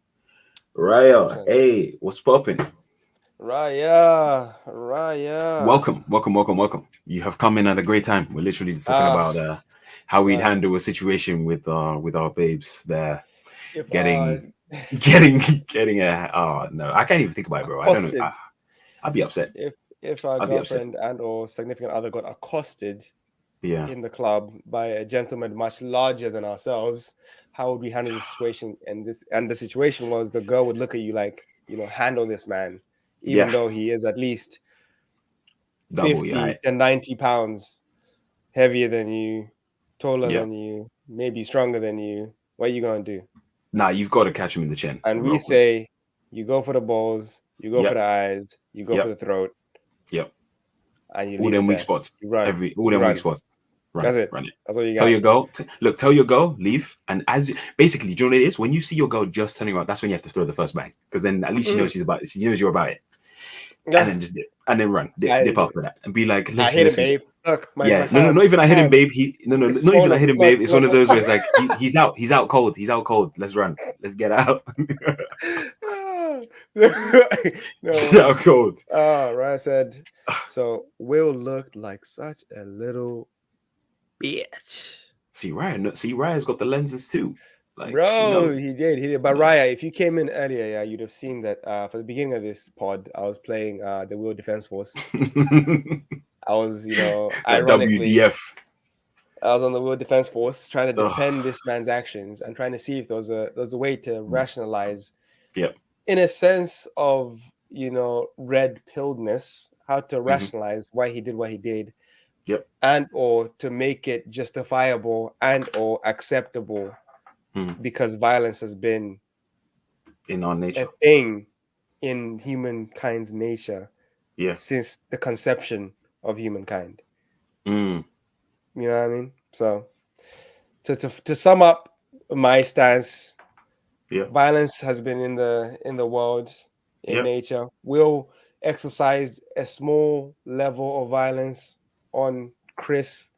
Raya, hey, what's popping? Raya. Welcome. You have come in at a great time. We're literally just talking about how we'd handle a situation with our babes there, getting a no, I can't even think about it, bro. Accosted. I don't know. I'd be upset if our girlfriend and or significant other got accosted in the club by a gentleman much larger than ourselves. How would we handle the situation? And the situation was the girl would look at you like, handle this man, even though he is at least 50 to 90 pounds heavier than you, taller than you, maybe stronger than you. What are you gonna do? Nah, you've got to catch him in the chin. And we say, you go for the balls, you go for the eyes, you go for the throat. Yep. And you all them weak spots. You run. Weak spots. Run, That's it. Run it. That's what you got. Tell your girl. Tell your girl, leave. And basically, do you know what it is? When you see your girl just turning around, that's when you have to throw the first bang. Because then at least she knows she knows you're about it. Yeah. And then just dip. And then run. Dip after that. And be like, I hit him, babe. Look, no, not even I hit him, babe. Not even I hit him, babe. It's one of those where it's like, he's out cold. He's out cold. Let's run. Let's get out. He's out cold. Ryan said, so Will looked like such a little bitch. See, Raya's got the lenses too. Like, bro, he did. But Raya, if you came in earlier, you'd have seen that for the beginning of this pod, I was playing the Will Defense Force. I was, ironically, WDF. I was on the Will Defense Force trying to defend this man's actions and trying to see if there was a way to rationalize. Yep. In a sense of, red pilledness, how to rationalize why he did what he did. Yep. And or to make it justifiable and or acceptable. Because violence has been in our nature, a thing in humankind's nature, since the conception of humankind. You know what I mean? So, to sum up my stance, violence has been in the world, in nature. Will exercised a small level of violence on Chris.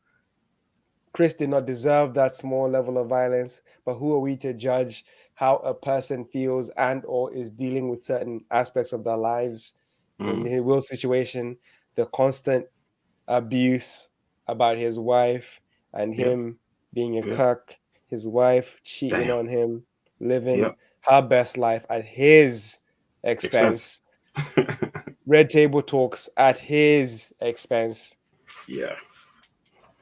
Chris did not deserve that small level of violence, but who are we to judge how a person feels and or is dealing with certain aspects of their lives in Will's situation? the constant abuse about his wife and Yep. him being a Yep. cuck, his wife cheating Damn. on him, living Yep. her best life at his Expense. expense, red table talks at his expense. Yeah.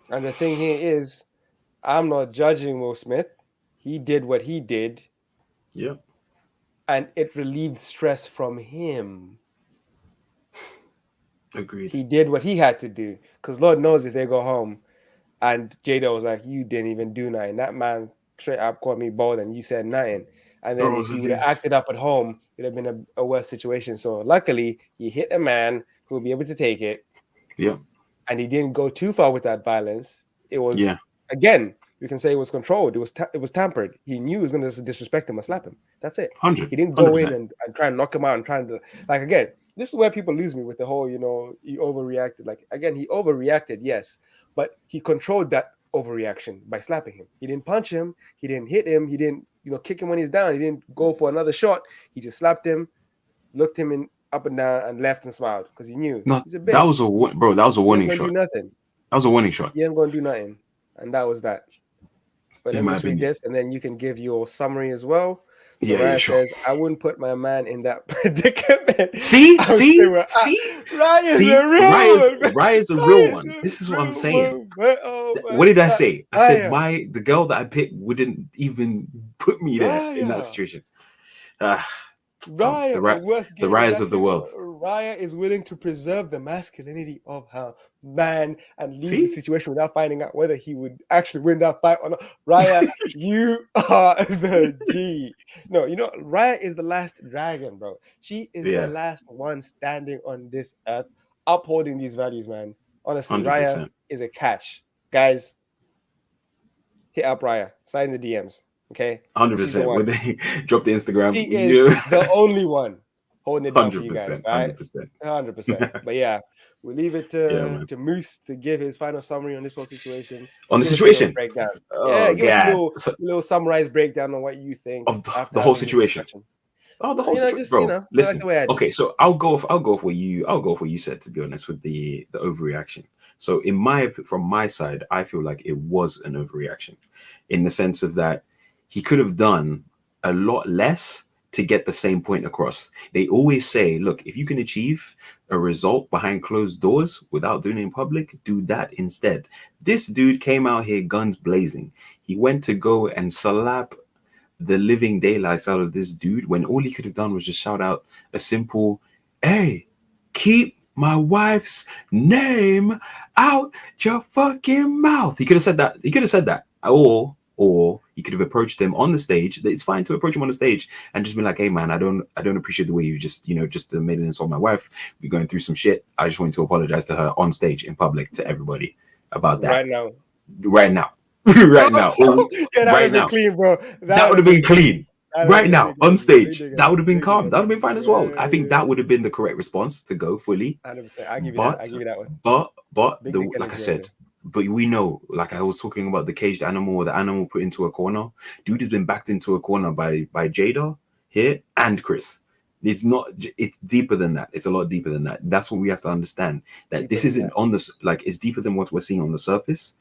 And the thing here is, I'm not judging Will Smith. He did what he did, Yep. and it relieved stress from him. Agreed. He did what he had to do. Because Lord knows if they go home and Jada was like, you didn't even do nothing. That man straight up called me bald and you said nothing. And then Bro, if so he would have these. acted up at home, it'd have been a worse situation. So luckily, he hit a man who would be able to take it. Yep. And he didn't go too far with that violence. It Yeah. was, again, you can say it was controlled. It was tampered. He knew he was going to disrespect him and slap him. That's it. 100. He didn't go in 100%. and try and knock him out and trying to, like, again, this is where people lose me with the whole, he overreacted. Like, again, he overreacted, yes, but he controlled that overreaction by slapping him. He didn't punch him. He didn't hit him. He didn't, kick him when he's down. He didn't go for another shot. He just slapped him, looked him in up and down, and left and smiled because he knew No, he's a that big. was bro. That was a He ain't warning gonna do shot. nothing. That was a warning shot. He ain't gonna do nothing, and that was that. But let In me my just read opinion. this, and then you can give your summary as well. So Yeah. Yeah. Raya Sure. says, "I wouldn't put my man in that predicament." See. I would say, See. well, See. Raya's See. a real one. Raya's a real Raya's one. a This is what I'm real saying. one. Man. Oh What my did I God, say? I said Raya, the girl that I picked wouldn't even put me there in that Raya. situation. Ah, Raya, but what's the getting me rise back of the to world. Raya is willing to preserve the masculinity of her man and leave the See? situation without finding out whether he would actually win that fight or not. Raya, you are the G. No, Raya is the last dragon, bro. She is the Yeah, last one standing on this earth, upholding these values, man. Honestly, Raya 100%. is a catch. Guys, hit up Raya. Slide in the DMs. Okay? She's the 100%. When one. they drop the Instagram, She is you the only one holding it down for you guys, 100%. right? 100%. 100%. But yeah, we leave it Yeah, to man. Moose to give his final summary on this whole situation. On the Give us a little situation. breakdown. Yeah, Oh, give us a God. little So, little summarized breakdown on what you think of after the whole having this situation. discussion. Oh, the whole situation, Just bro. I like the Listen, way I do. okay, so I'll go off what you said. To be honest, with the overreaction. So, from my side, I feel like it was an overreaction, in the sense of that he could have done a lot less to get the same point across. They always say, look, if you can achieve a result behind closed doors without doing it in public, do that instead. This dude came out here guns blazing. He went to go and slap the living daylights out of this dude when all he could have done was just shout out a simple, hey, keep my wife's name out your fucking mouth. He could have said that. He could have said that. Or he could have approached him on the stage. It's fine to approach him on the stage and just be like, hey man, I don't appreciate the way you just made an insult on my wife. We're going through some shit. I just wanted to apologize to her on stage in public to everybody about that Right now. right now. Right now. Yeah, that would Right have been now. clean, bro. That That would would have have been been clean. clean. That would have Right been now, really on good. Really stage. good. That would have been Really calm. good. That would have been fine as well. I think that Yeah. would have been the correct response to go fully. 100%. I'll give you that. I'll But give you that one. but Big the dick like I energy right said, there. but we know, like I was talking about the caged animal or the animal put into a corner. Dude has been backed into a corner by Jada here and Chris. It's not. It's deeper than that. It's a lot deeper than that. That's what we have to understand. That Deeper this than isn't that. on this. Like it's deeper than what we're seeing on the surface.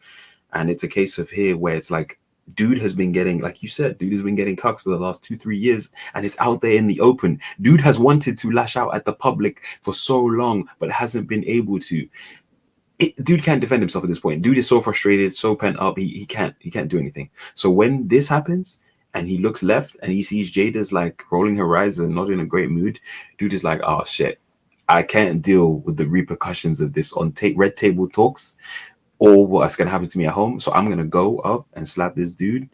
And it's a case of here where it's like, dude has been getting, like you said, dude has been getting cucks for the last 2-3 years, and it's out there in the open. Dude has wanted to lash out at the public for so long, but hasn't been able to. Dude can't defend himself at this point. Dude is so frustrated, so pent up. He can't do anything. So when this happens, and he looks left and he sees Jada's like rolling her eyes and not in a great mood, dude is like, oh shit, I can't deal with the repercussions of this on red table talks or what's going to happen to me at home. So I'm going to go up and slap this dude.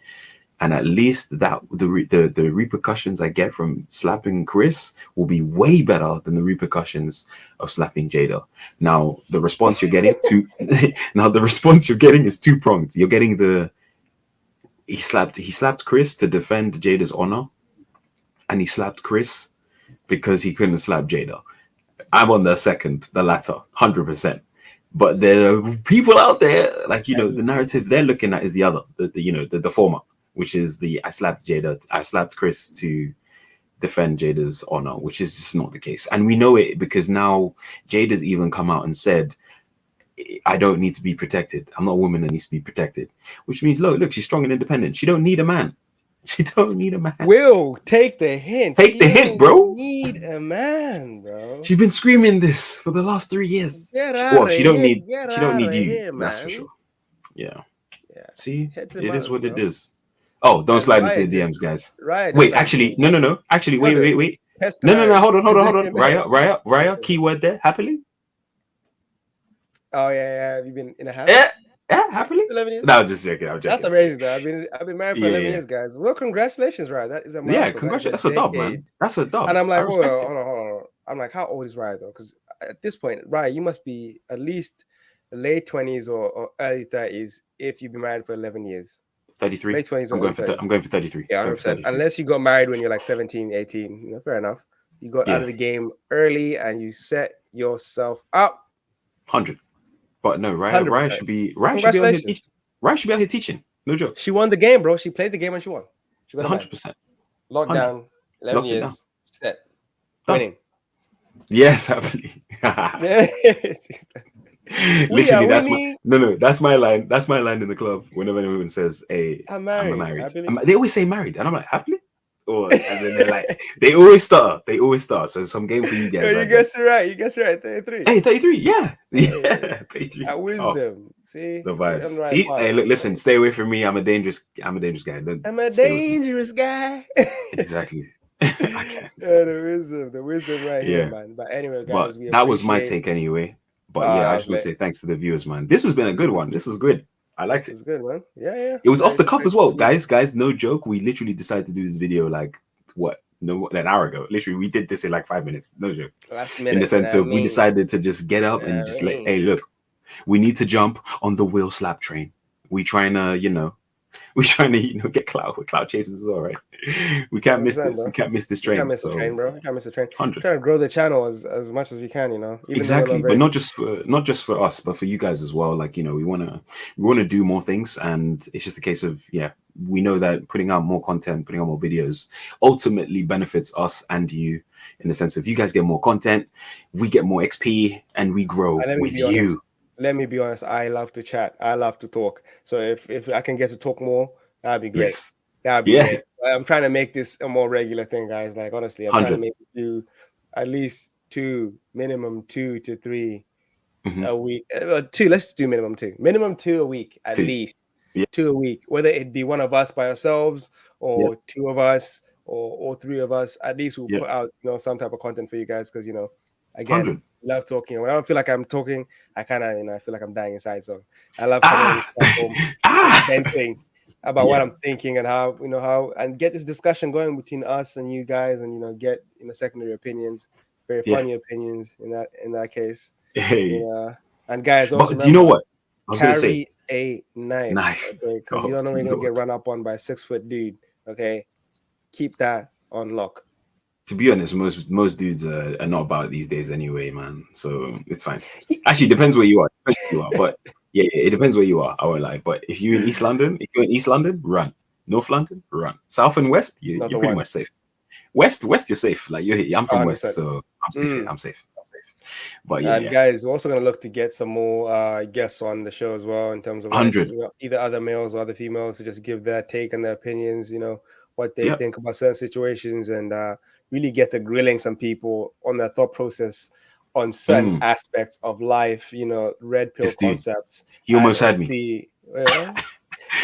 And at least that the repercussions I get from slapping Chris will be way better than the repercussions of slapping Jada. Now the response you're getting to now the response you're getting is two pronged. You're getting he slapped Chris to defend Jada's honor, and he slapped Chris because he couldn't slap Jada. I'm on the latter, 100%. But there are people out there, like the narrative they're looking at is the other, the former, which is I slapped Chris to defend Jada's honor, which is just not the case. And we know it because now Jada's even come out and said, I don't need to be protected. I'm not a woman that needs to be protected. Which means, look, she's strong and independent. She don't need a man. She don't need a man. Will, take the hint. Take the hint, bro. Need a man, bro. She's been screaming this for the last 3 years. She don't need you. That's for sure. Yeah. See, it is what it is. Oh, don't slide into the DMs, guys. Right. Wait, actually, no. Actually, wait. No. Hold on. Raya, keyword there. Happily. Oh yeah. Have you been in a house? Yeah, happily. 11 years? No, I'm just joking. That's amazing, though. I've been married for 11 years, guys. Well, congratulations, Ryan. That is a milestone. Yeah, congratulations. That's a dub, man. That's a dub. And I'm like, hold on. I'm like, how old is Ryan though? Because at this point, Ryan, you must be at least late 20s or early 30s if you've been married for 11 years. 33. Late 20s. I'm going for 33. Yeah, 100%. Unless you got married when you're like 17, 18. Fair enough. You got out of the game early and you set yourself up. 100. But no, Raya should be out here teaching. Raya should be out here teaching. No joke. She won the game, bro. She played the game and she won. She got 100%. Lockdown. 11 years. Set. Winning. Yes, happily. Literally, that's my line. That's my line in the club. Whenever anyone says, "Hey, I'm married," they always say married, and I'm like, happily. And then they're like, they always start. So some game for you guys. You guessed it right. 33. Hey, 33. Yeah. 33. That wisdom. See the vibes. Right. See, hey, look, listen. Stay away from me. I'm a dangerous guy. I'm a dangerous guy. Exactly. I can't. Yeah, the wisdom right here, man. But anyway, guys, that was my take anyway. But I just want to say thanks to the viewers, man. This has been a good one. This was good. I liked it. It was good, man. Yeah. It was off the cuff as well, guys. No joke. We literally decided to do this video like an hour ago. Literally, we did this in like 5 minutes. No joke. Last minute. In the sense of we decided to just get up and just like, hey, look, we need to jump on the Will slap train. We trying to, get clout. We're clout chasers as well, right? We can't miss this. Bro. We can't miss this train. We can't miss the train, bro. We can't miss the train. 100. Trying to grow the channel as much as we can, Even exactly, but not just for us, but for you guys as well. Like, we wanna do more things, and it's just a case of we know that putting out more content, putting out more videos, ultimately benefits us and you. In the sense of you guys get more content, we get more XP, and we grow with you. Let me be honest. I love to chat. I love to talk. So if I can get to talk more, that'd be great. Yes. That'd be great. I'm trying to make this a more regular thing, guys. Like, honestly, I'm 100. trying to make it do at least minimum 2 to 3 a week. 2. Let's do minimum 2. Minimum 2 a week at least. Yeah. 2 a week. Whether it be one of us by ourselves or 2 of us or 3 of us, at least we'll put out some type of content for you guys because again. 100. Love talking. When I don't feel like I'm talking, I kind of, I feel like I'm dying inside. So I love coming on this platform, venting about what I'm thinking and how, and get this discussion going between us and you guys, and get secondary opinions, very funny opinions in that case. Hey. And guys, also but do you know what? I was gonna say a knife, okay? Because you don't know when you're gonna get run up on by a 6-foot dude. Okay, keep that on lock. To be honest, most dudes are not about it these days anyway, man. So it's fine. Actually, depends where you are. But yeah, it depends where you are. I won't lie. But if you're in East London, run. North London, run. South and West, you're pretty much safe. West, you're safe. Like I'm from 100%. West, so I'm safe. I'm safe. But guys, we're also gonna look to get some more guests on the show as well in terms of 100. Either other males or other females to just give their take and their opinions. What they think about certain situations and really get to grilling some people on their thought process on certain aspects of life, red pill concepts. He almost had me.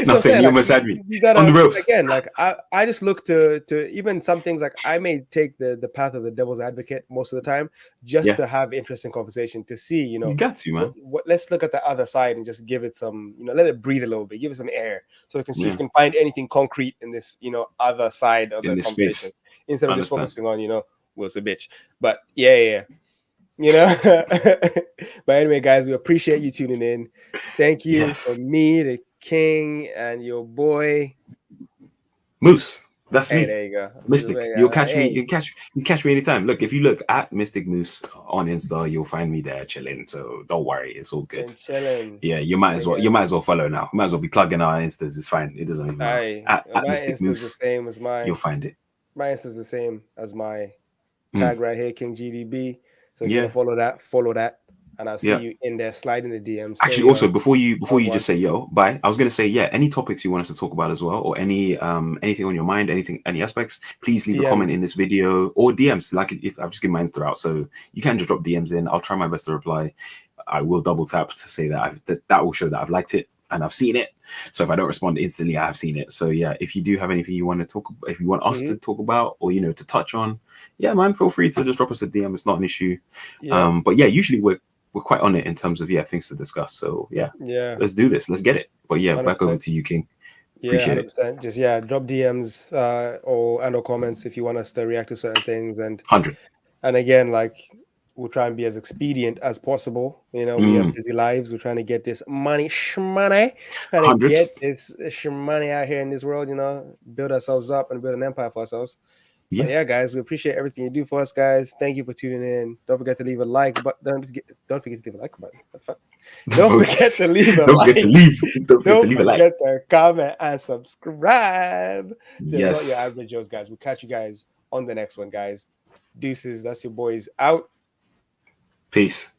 Not saying you almost had me. You gotta, on the ropes. Again, like I just look to even some things like I may take the path of the devil's advocate most of the time just to have interesting conversation to see, you got to, man. Let's look at the other side and just give it some, let it breathe a little bit, give it some air so we can see if we can find anything concrete in this, other side of the conversation. Space. Instead of just focusing on, Will's a bitch. But yeah. But anyway, guys, we appreciate you tuning in. Thank you for me, the king, and your boy Moose. That's me. There you go. Mystic. You'll catch me. You catch me anytime. Look, if you look at Mystic Moose on Insta, you'll find me there chilling. So don't worry, it's all good. Chilling. Yeah, you might as well. You might as well follow now. You might as well be plugging our Instas. It's fine. It doesn't even matter. At my Mystic Insta's Moose, the same as mine. You'll find it. my Insta is the same as my Mm. tag right here, King GDB. So if you Yeah. want to follow that, and I'll see Yeah. you in there. Slide in the DM. Say Actually, also yo, before you one. just say yo, bye. I was gonna say yeah. Any topics you want us to talk about as well, or anything on your mind, any aspects, please leave a comment DMs. in this video or DMs. Like if I've just given my Insta out, so you can just drop DMs in. I'll try my best to reply. I will double tap to say that that will show that I've liked it and I've seen it. So if I don't respond instantly, I have seen it. So yeah, if you do have anything you want to talk, if you want us to talk about or to touch on, yeah, man, feel free to just drop us a DM. It's not an issue. Yep. But yeah, usually we're quite on it in terms of things to discuss. So yeah, Yeah. let's do this. Let's get it. But yeah, back over 100%. to you, King. Yeah, Appreciate it. 100%. Just drop DMs or comments if you want us to react to certain things. 100. And again, like we'll try and be as expedient as possible. We have busy lives. We're trying to get this shmoney, trying to 100. get this shmoney out here in this world. Build ourselves up and build an empire for ourselves. But Yeah. yeah, guys, we appreciate everything you do for us, guys. Thank you for tuning in. Don't forget to leave a like, but don't forget to leave a like button. What the fuck? Don't forget to leave a Don't forget to like. leave. Don't forget to Don't leave a like. forget to comment and subscribe. Just not your Yes. average Joes, guys. We'll catch you guys on the next one, guys. Deuces. That's your boys out. Peace.